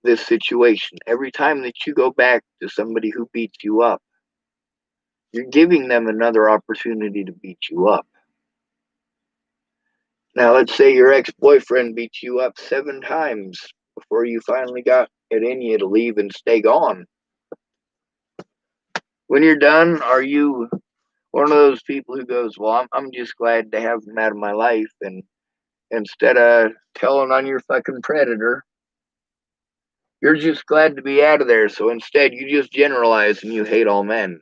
this situation. Every time that you go back to somebody who beats you up, you're giving them another opportunity to beat you up. Now, let's say your ex-boyfriend beat you up 7 times before you finally got it in you to leave and stay gone. When you're done, are you one of those people who goes, well, I'm just glad to have him out of my life, and instead of telling on your fucking predator, you're just glad to be out of there, so instead you just generalize and you hate all men.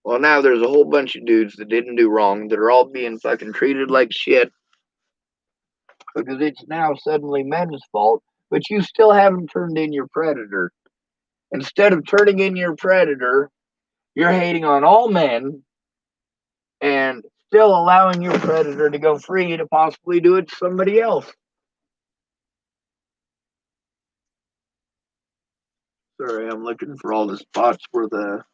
Well, now there's a whole bunch of dudes that didn't do wrong that are all being fucking treated like shit because it's now suddenly men's fault, but you still haven't turned in your predator. Instead of turning in your predator, you're hating on all men and still allowing your predator to go free to possibly do it to somebody else. Sorry, I'm looking for all the spots where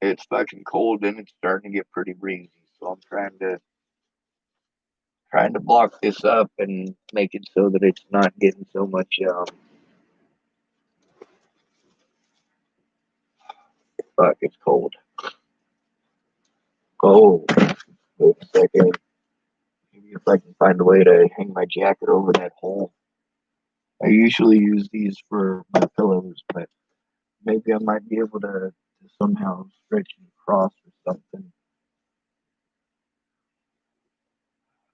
it's fucking cold and it's starting to get pretty breezy. So I'm trying to block this up and make it so that it's not getting so much fuck, it's cold. Cold. Wait a second. Maybe if I can find a way to hang my jacket over that hole. I usually use these for my pillows, but maybe I might be able to somehow stretch it across or something.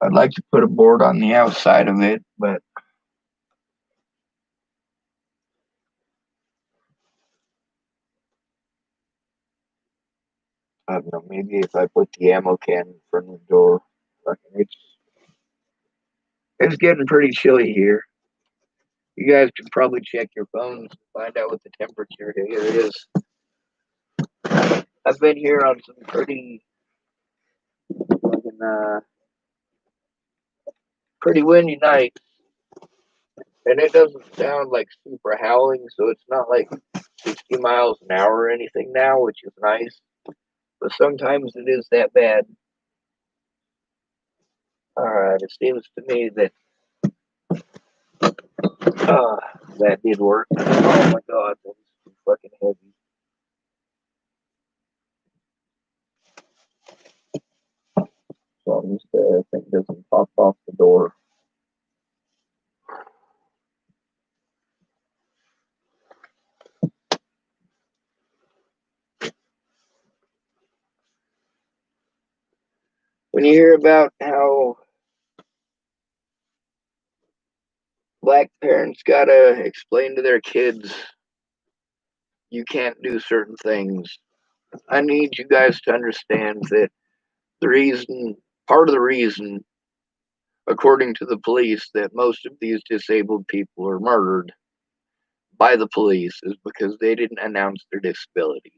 I'd like to put a board on the outside of it, but I don't know, maybe if I put the ammo can in front of the door. It's getting pretty chilly here. You guys can probably check your phones to find out what the temperature here is. I've been here on some pretty windy nights, and it doesn't sound like super howling, so it's not like 60 miles an hour or anything now, which is nice. But sometimes it is that bad. All right, it seems to me that that did work. Oh my god, that is too fucking heavy. As long as the thing doesn't pop off the door. When you hear about how black parents gotta explain to their kids you can't do certain things, I need you guys to understand that the reason, part of the reason, according to the police, that most of these disabled people are murdered by the police is because they didn't announce their disabilities.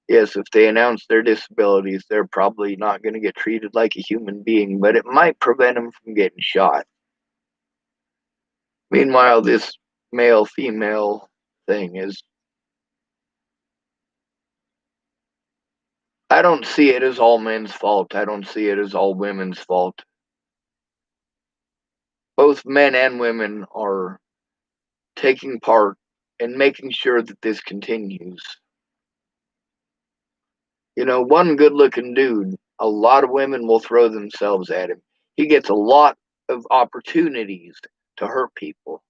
Yes, if they announce their disabilities, they're probably not going to get treated like a human being, but it might prevent them from getting shot. Meanwhile, this male-female thing is, I don't see it as all men's fault. I don't see it as all women's fault. Both men and women are taking part and making sure that this continues. You know, one good looking dude, a lot of women will throw themselves at him. He gets a lot of opportunities to hurt people.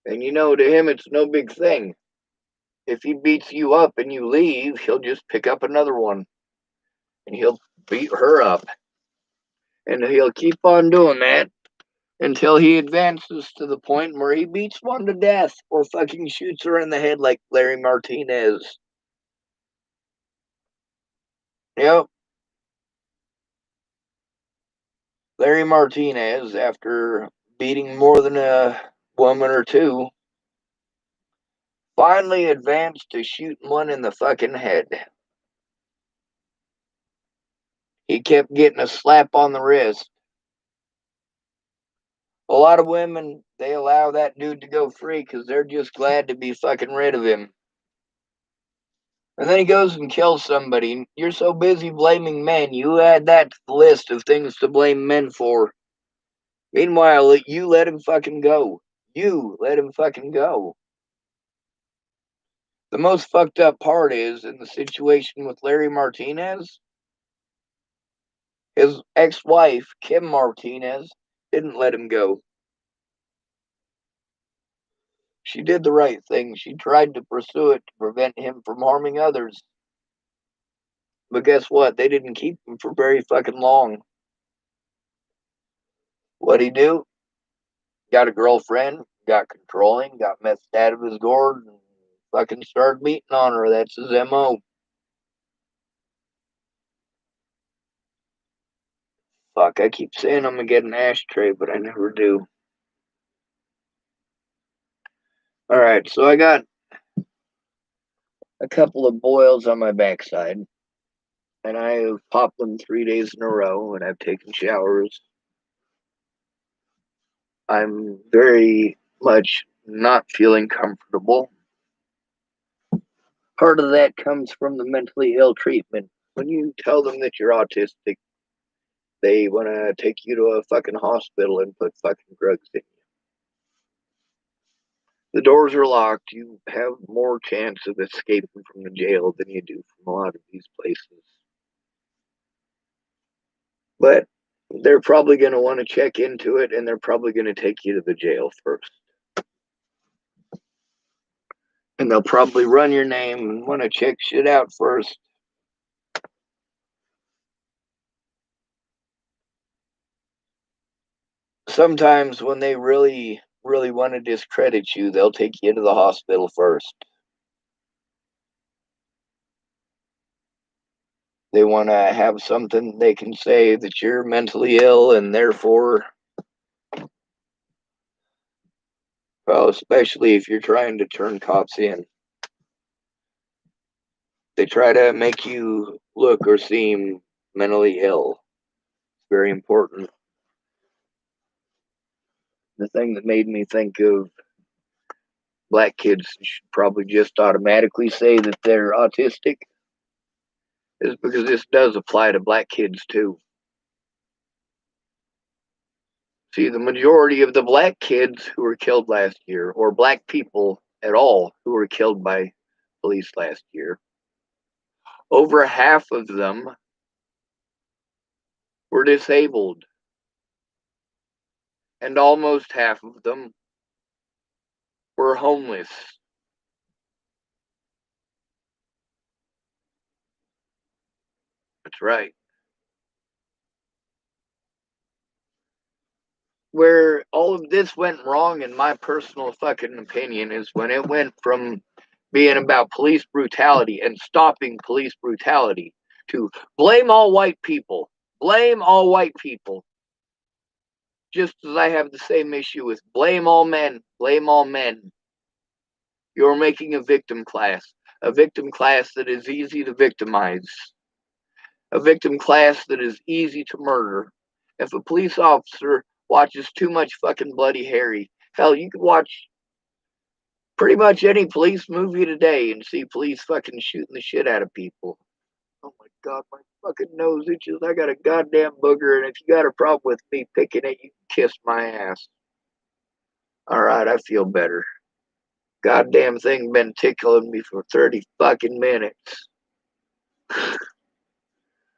And you know, to him, it's no big thing. If he beats you up and you leave, he'll just pick up another one and he'll beat her up. And he'll keep on doing that until he advances to the point where he beats one to death or fucking shoots her in the head like Larry Martinez. Yep. Larry Martinez, after beating more than a woman or two, finally advanced to shooting one in the fucking head. He kept getting a slap on the wrist. A lot of women, they allow that dude to go free because they're just glad to be fucking rid of him. And then he goes and kills somebody. You're so busy blaming men, you add that to the list of things to blame men for. Meanwhile, you let him fucking go. You let him fucking go. The most fucked up part is, in the situation with Larry Martinez, his ex-wife, Kim Martinez, didn't let him go. She did the right thing. She tried to pursue it to prevent him from harming others. But guess what? They didn't keep him for very fucking long. What'd he do? Got a girlfriend, got controlling, got messed out of his gourd, and fucking started beating on her. That's his MO. Fuck, I keep saying I'm gonna get an ashtray, but I never do. Alright, so I got a couple of boils on my backside, and I have popped them 3 days in a row, and I've taken showers. I'm very much not feeling comfortable. Part of that comes from the mentally ill treatment. When you tell them that you're autistic, they want to take you to a fucking hospital and put fucking drugs in you. The doors are locked. You have more chance of escaping from the jail than you do from a lot of these places. But they're probably going to want to check into it, and they're probably going to take you to the jail first. And they'll probably run your name and want to check shit out first. Sometimes when they really want to discredit you, they'll take you to the hospital first. They want to have something they can say that you're mentally ill, and therefore, well, especially if you're trying to turn cops in, they try to make you look or seem mentally ill. It's very important. The thing that made me think of black kids should probably just automatically say that they're autistic is because this does apply to black kids too. See, the majority of the black kids who were killed last year, or black people at all who were killed by police last year, over half of them were disabled, and almost half of them were homeless. That's right. Where all of this went wrong, in my personal fucking opinion, is when it went from being about police brutality and stopping police brutality to blame all white people. Blame all white people. just as I have the same issue with blame all men, blame all men. You're making a victim class that is easy to victimize, a victim class that is easy to murder. If a police officer watches too much fucking Bloody Harry, hell, you could watch pretty much any police movie today and see police fucking shooting the shit out of people. Oh my god, my fucking nose itches. I got a goddamn booger, and if you got a problem with me picking it, you can kiss my ass. Alright, I feel better. Goddamn thing been tickling me for 30 fucking minutes.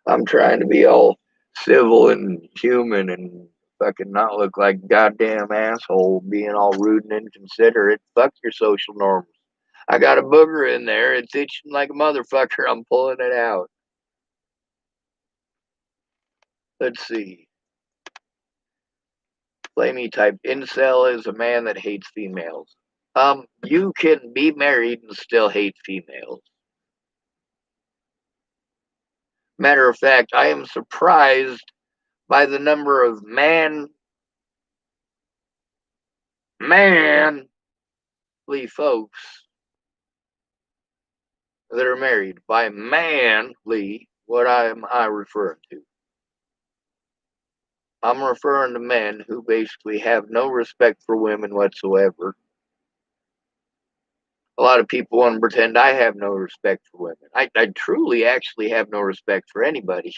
I'm trying to be all civil and human and fucking not look like goddamn asshole being all rude and inconsiderate. Fuck your social norms. I got a booger in there. It's itching like a motherfucker. I'm pulling it out. Let's see. Flamey typed, incel is a man that hates females. You can be married and still hate females. Matter of fact, I am surprised by the number of manly folks that are married. By manly, what am I referring to? I'm referring to men who basically have no respect for women whatsoever. A lot of people want to pretend I have no respect for women. I truly actually have no respect for anybody.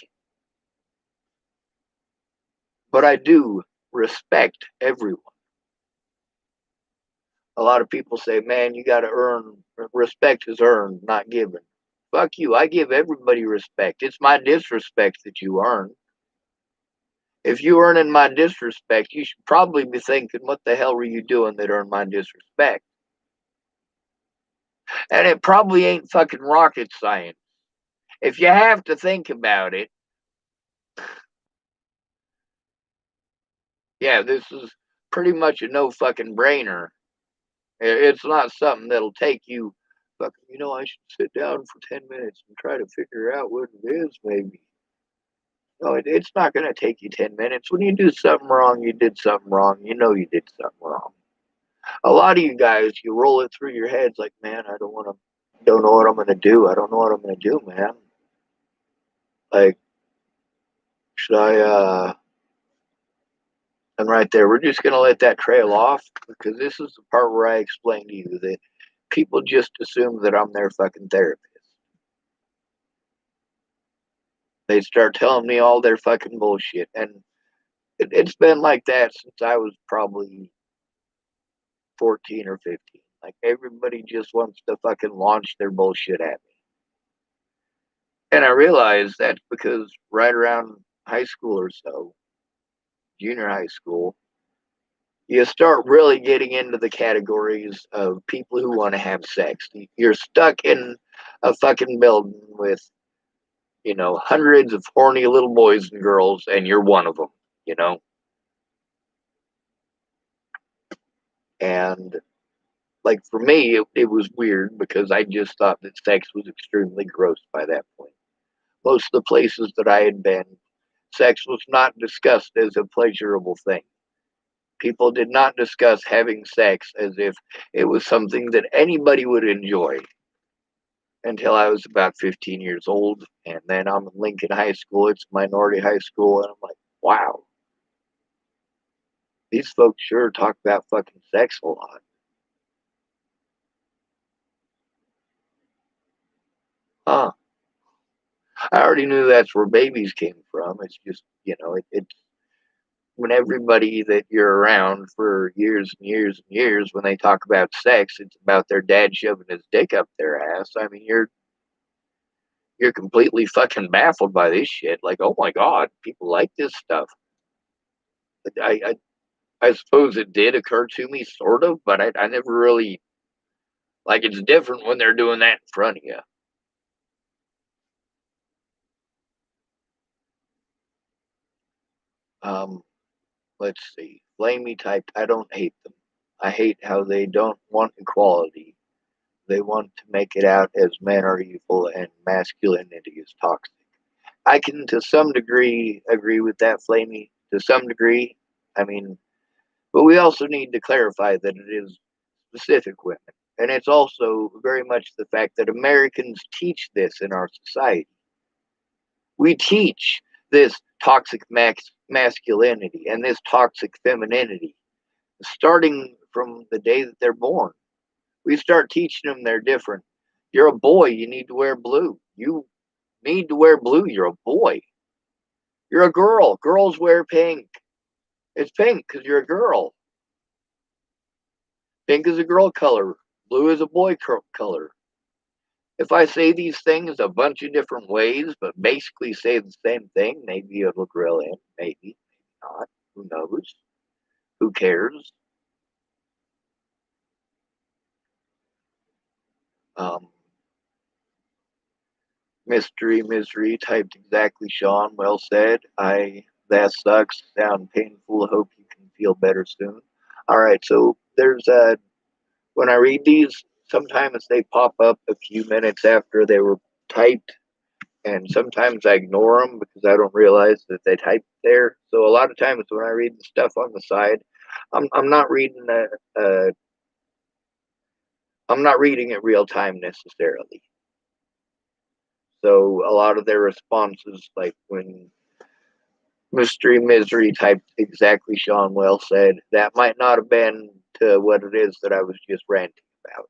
But I do respect everyone. A lot of people say, man, you got to earn, respect is earned, not given. Fuck you. I give everybody respect. It's my disrespect that you earn. If you earning my disrespect, you should probably be thinking, what the hell were you doing that earned my disrespect? And it probably ain't fucking rocket science. If you have to think about it, yeah, this is pretty much a no fucking brainer. It's not something that'll take you, fucking, I should sit down for 10 minutes and try to figure out what it is, maybe. No, it's not going to take you 10 minutes. When you do something wrong, you did something wrong. You know you did something wrong. A lot of you guys, you roll it through your heads like, man, don't know what I'm going to do. I don't know what I'm going to do, man. Like, should I, and right there, we're just going to let that trail off because this is the part where I explain to you that people just assume that I'm their fucking therapist. They start telling me all their fucking bullshit. And it's been like that since I was probably 14 or 15. Like, everybody just wants to fucking launch their bullshit at me. And I realized that's because right around high school or so, junior high school, you start really getting into the categories of people who want to have sex. You're stuck in a fucking building with, hundreds of horny little boys and girls, and you're one of them. And like for me, it was weird because I just thought that sex was extremely gross by that point. Most of the places that I had been, sex was not discussed as a pleasurable thing. People did not discuss having sex as if it was something that anybody would enjoy until I was about 15 years old. And then I'm in Lincoln High School. It's a minority high school. And I'm like, wow, these folks sure talk about fucking sex a lot. Huh. I already knew that's where babies came from. It's just, it's when everybody that you're around for years and years and years, when they talk about sex, it's about their dad shoving his dick up their ass. I mean, you're completely fucking baffled by this shit. Like, oh my god, people like this stuff. I suppose it did occur to me, sort of, but I never really, like, it's different when they're doing that in front of you. Um, let's see. Blamey typed, I don't hate them. I hate how they don't want equality. They want to make it out as men are evil and masculinity is toxic. I can, to some degree, agree with that, Flamey. To some degree, I mean, but we also need to clarify that it is specific women. And it's also very much the fact that Americans teach this in our society. We teach this toxic masculinity and this toxic femininity starting from the day that they're born. We start teaching them they're different. You're a boy, you need to wear blue. You need to wear blue, you're a boy. You're a girl, girls wear pink. It's pink because you're a girl. Pink is a girl color, blue is a boy color. If I say these things a bunch of different ways, but basically say the same thing, maybe it'll drill in, maybe not. Who knows? Who cares? Um, Mystery misery typed exactly, Sean. Well said. That sucks. Sound painful. Hope you can feel better soon. All right. So there's when I read these, sometimes they pop up a few minutes after they were typed, and sometimes I ignore them because I don't realize that they typed there. So a lot of times when I read the stuff on the side, I'm not reading I'm not reading it real time necessarily. So a lot of their responses, like when Mystery Misery typed exactly, Sean well said, that might not have been to what it is that I was just ranting about.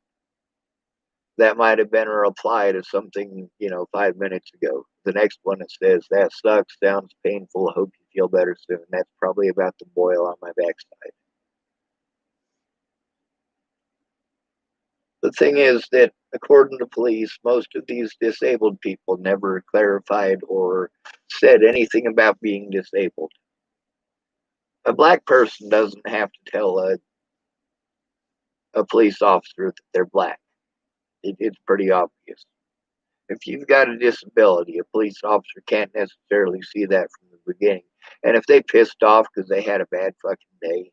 That might have been a reply to something, 5 minutes ago. The next one it says, that sucks, sounds painful, hope you feel better soon. That's probably about the boil on my backside. The thing is that, according to police, most of these disabled people never clarified or said anything about being disabled. A black person doesn't have to tell a police officer that they're black. It's pretty obvious. If you've got a disability, a police officer can't necessarily see that from the beginning. And if they pissed off because they had a bad fucking day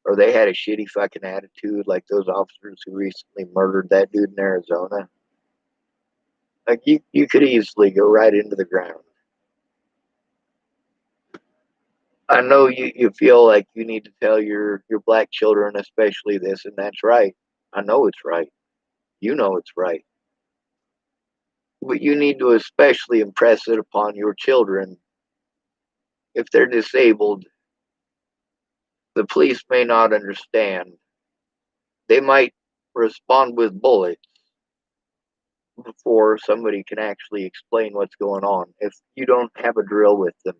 or they had a shitty fucking attitude, like those officers who recently murdered that dude in Arizona, like you could easily go right into the ground. I know you feel like you need to tell your black children especially this, and that's right. I know it's right. You know it's right. But you need to especially impress it upon your children. If they're disabled, the police may not understand. They might respond with bullets before somebody can actually explain what's going on. If you don't have a drill with them,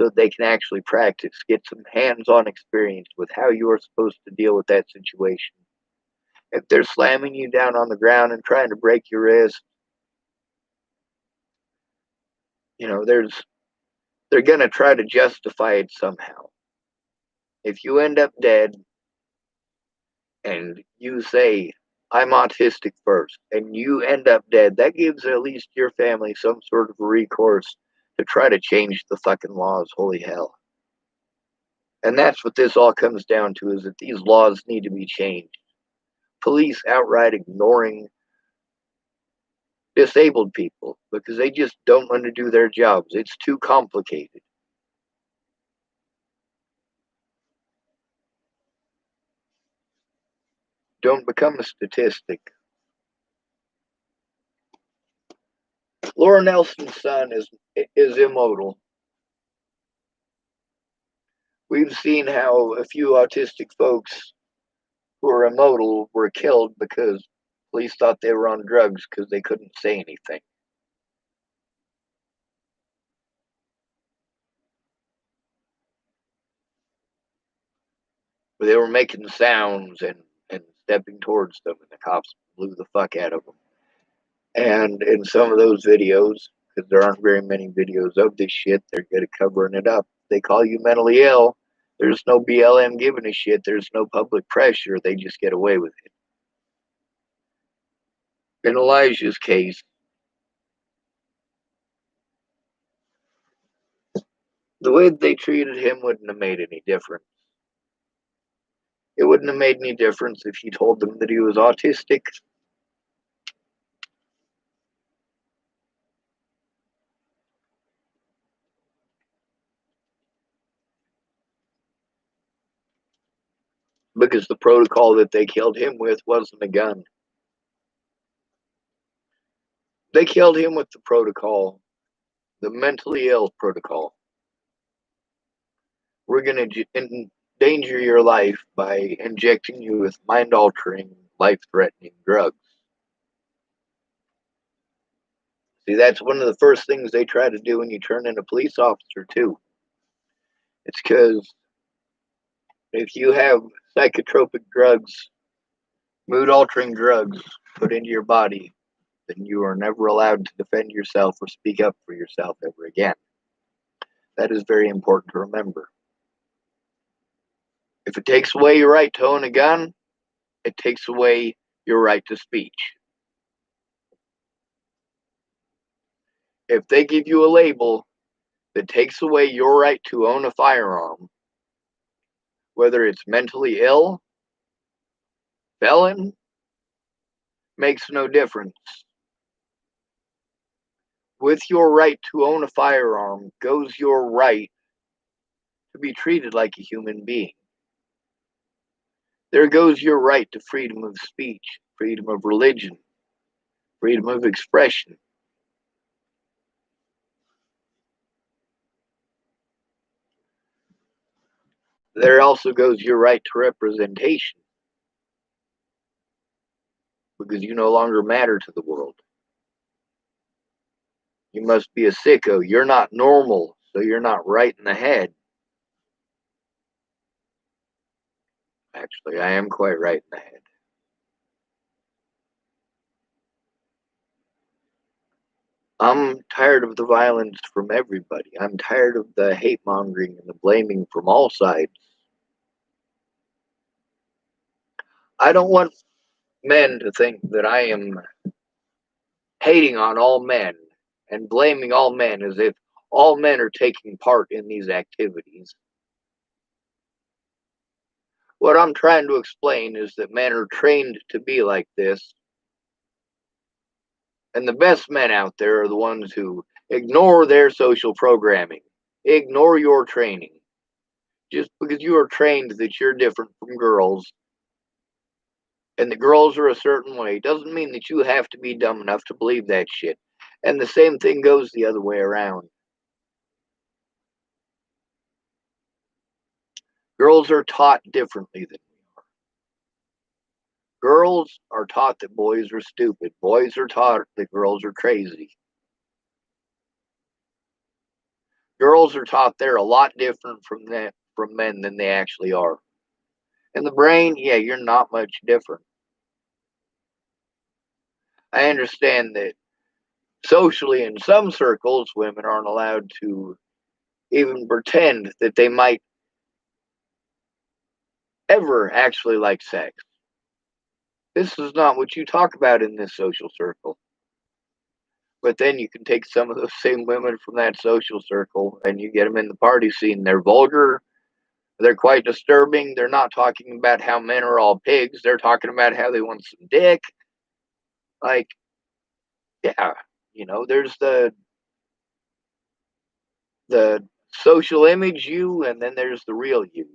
so they can actually practice, get some hands on experience with how you are supposed to deal with that situation. If they're slamming you down on the ground and trying to break your wrist, there's they're going to try to justify it somehow. If you end up dead and you say, I'm autistic first, and you end up dead, that gives at least your family some sort of recourse to try to change the fucking laws. Holy hell. And that's what this all comes down to, is that these laws need to be changed. Police outright ignoring disabled people because they just don't want to do their jobs. It's too complicated. Don't become a statistic. Laura Nelson's son is immortal. We've seen how a few autistic folks who are immortal were killed because police thought they were on drugs because they couldn't say anything. They were making sounds and stepping towards them, and the cops blew the fuck out of them. And in some of those videos, because there aren't very many videos of this shit, they're good at covering it up. They call you mentally ill. There's no BLM giving a shit. There's no public pressure. They just get away with it. In Elijah's case, the way they treated him wouldn't have made any difference. It wouldn't have made any difference if you told them that he was autistic. because the protocol that they killed him with wasn't a gun. They killed him with the protocol, the mentally ill protocol. We're going to endanger your life by injecting you with mind-altering, life-threatening drugs. See, that's one of the first things they try to do when you turn in a police officer, too. It's because if you have psychotropic drugs, mood-altering drugs put into your body, then you are never allowed to defend yourself or speak up for yourself ever again. That is very important to remember. If it takes away your right to own a gun, it takes away your right to speech. If they give you a label that takes away your right to own a firearm, whether it's mentally ill, felon, makes no difference. With your right to own a firearm goes your right to be treated like a human being. There goes your right to freedom of speech, freedom of religion, freedom of expression. There also goes your right to representation, because you no longer matter to the world. You must be a sicko. You're not normal, so you're not right in the head. Actually, I am quite right in the head. I'm tired of the violence from everybody. I'm tired of the hate mongering and the blaming from all sides. I don't want men to think that I am hating on all men and blaming all men as if all men are taking part in these activities. What I'm trying to explain is that men are trained to be like this, and the best men out there are the ones who ignore their social programming, ignore your training. Just because you are trained that you're different from girls and the girls are a certain way doesn't mean that you have to be dumb enough to believe that shit. And the same thing goes the other way around. Girls are taught differently than we are. Girls are taught that boys are stupid. Boys are taught that girls are crazy. Girls are taught they're a lot different from men than they actually are. In the brain, yeah, you're not much different. I understand that socially in some circles, women aren't allowed to even pretend that they might ever actually like sex. This is not what you talk about in this social circle. But then you can take some of those same women from that social circle and you get them in the party scene. They're vulgar. They're quite disturbing. They're not talking about how men are all pigs. They're talking about how they want some dick. Like, yeah, there's the social image you, and then there's the real you.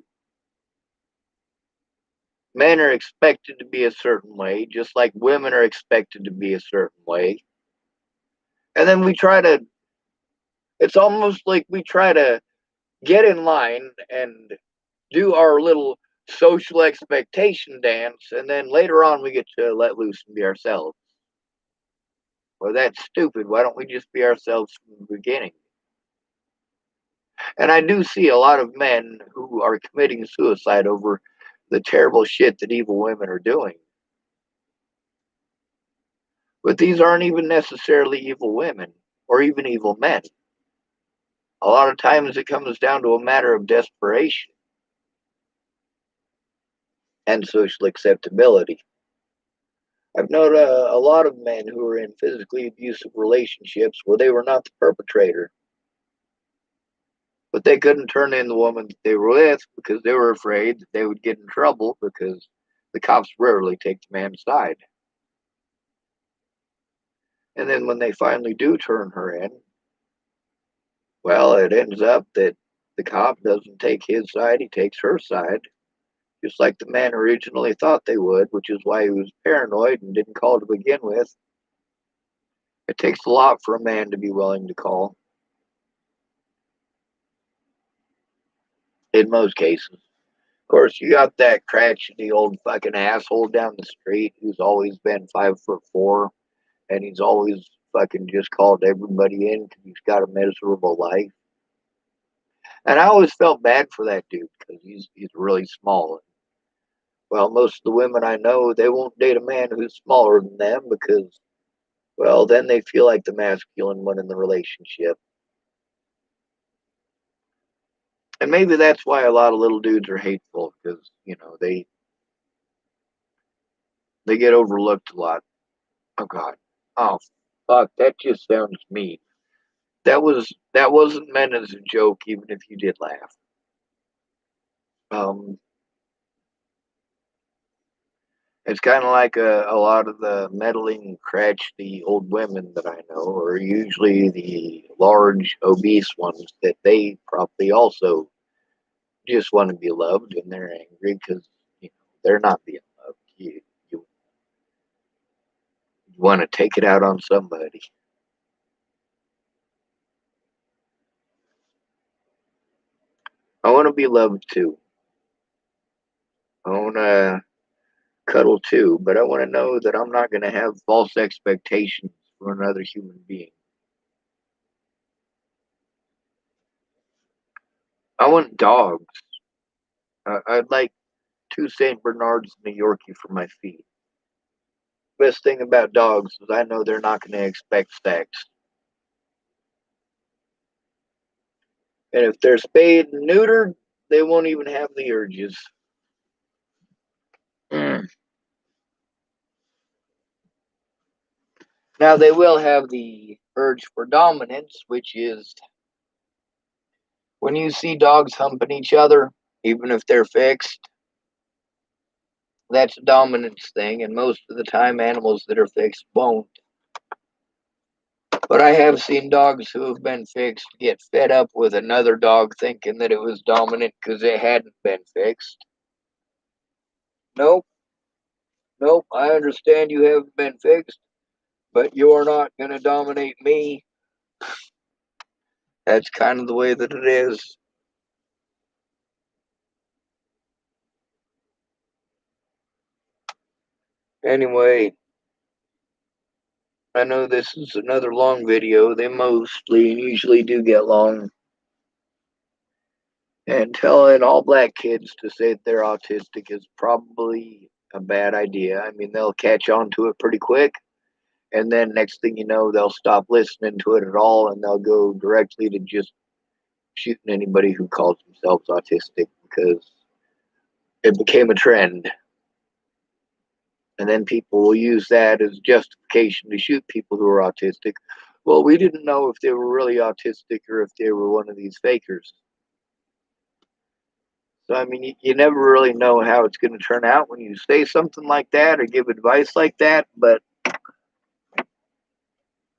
Men are expected to be a certain way, just like women are expected to be a certain way. And then it's almost like we try to get in line and do our little social expectation dance, and then later on we get to let loose and be ourselves. Well, that's stupid. Why don't we just be ourselves from the beginning? And I do see a lot of men who are committing suicide over the terrible shit that evil women are doing. But these aren't even necessarily evil women or even evil men. A lot of times it comes down to a matter of desperation and social acceptability. I've known a lot of men who were in physically abusive relationships where they were not the perpetrator, but they couldn't turn in the woman that they were with because they were afraid that they would get in trouble because the cops rarely take the man's side. And then when they finally do turn her in, well, it ends up that the cop doesn't take his side, he takes her side. just like the man originally thought they would, which is why he was paranoid and didn't call to begin with. It takes a lot for a man to be willing to call, in most cases. Of course, you got that crotchety old fucking asshole down the street who's always been 5'4", and he's always fucking just called everybody in because he's got a miserable life. And I always felt bad for that dude because he's really small. Well, most of the women I know, they won't date a man who's smaller than them because, well, then they feel like the masculine one in the relationship. And maybe that's why a lot of little dudes are hateful because, they get overlooked a lot. Oh God. Oh fuck, that just sounds mean. That wasn't meant as a joke, even if you did laugh. Um, it's kind of like a lot of the meddling, crotchety old women that I know are usually the large, obese ones that they probably also just want to be loved, and they're angry because they're not being loved. You want to take it out on somebody. I want to be loved too. I want to cuddle too, but I want to know that I'm not going to have false expectations for another human being. I want dogs. I'd like two St. Bernards and a Yorkie for my feet. Best thing about dogs is I know they're not going to expect sex. And if they're spayed and neutered, they won't even have the urges. Mm. Now, they will have the urge for dominance, which is when you see dogs humping each other, even if they're fixed, that's a dominance thing. And most of the time, animals that are fixed won't. But I have seen dogs who have been fixed get fed up with another dog thinking that it was dominant because it hadn't been fixed. Nope, nope, I understand you haven't been fixed, but you're not going to dominate me. That's kind of the way that it is. Anyway, I know this is another long video. They mostly usually do get long. And telling all black kids to say that they're autistic is probably a bad idea. I mean, they'll catch on to it pretty quick. And then next thing you know, they'll stop listening to it at all and they'll go directly to just shooting anybody who calls themselves autistic because it became a trend. And then people will use that as justification to shoot people who are autistic. Well, we didn't know if they were really autistic or if they were one of these fakers. So, I mean, you never really know how it's going to turn out when you say something like that or give advice like that. But,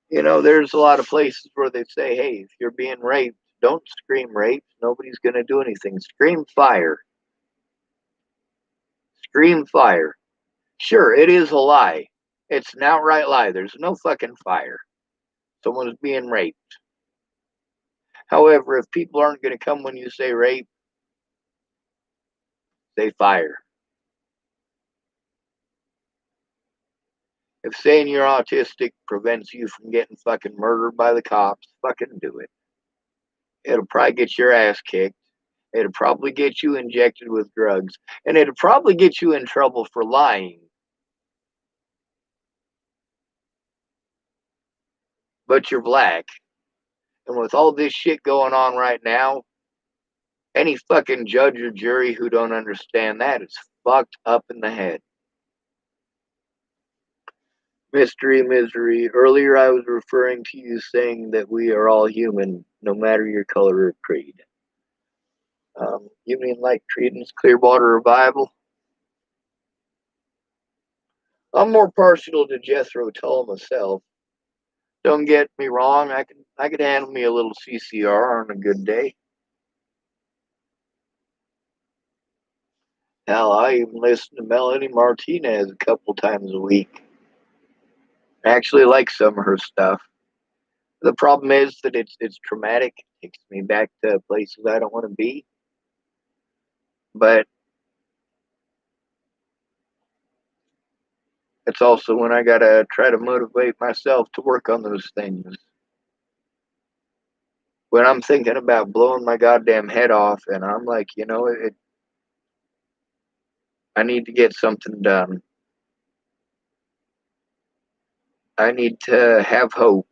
there's a lot of places where they say, hey, if you're being raped, don't scream rape. Nobody's going to do anything. Scream fire. Scream fire. Sure, it is a lie. It's an outright lie. There's no fucking fire. Someone's being raped. However, if people aren't going to come when you say rape, say fire. If saying you're autistic prevents you from getting fucking murdered by the cops, fucking do it. It'll probably get your ass kicked. It'll probably get you injected with drugs. And it'll probably get you in trouble for lying. But you're black. And with all this shit going on right now, any fucking judge or jury who don't understand that is fucked up in the head. Mystery, misery. Earlier, I was referring to you saying that we are all human, no matter your color or creed. You mean like Creedence Clearwater Revival? I'm more partial to Jethro Tull myself. Don't get me wrong, I could handle me a little CCR on a good day. Hell, I even listen to Melanie Martinez a couple times a week. I actually like some of her stuff. The problem is that it's traumatic. It takes me back to places I don't want to be. But it's also when I gotta try to motivate myself to work on those things. When I'm thinking about blowing my goddamn head off, and I'm like, I need to get something done. I need to have hope,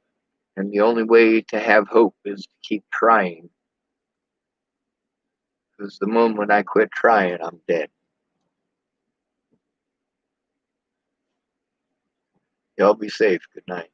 and the only way to have hope is to keep trying. Because the moment I quit trying, I'm dead. Y'all be safe. Good night.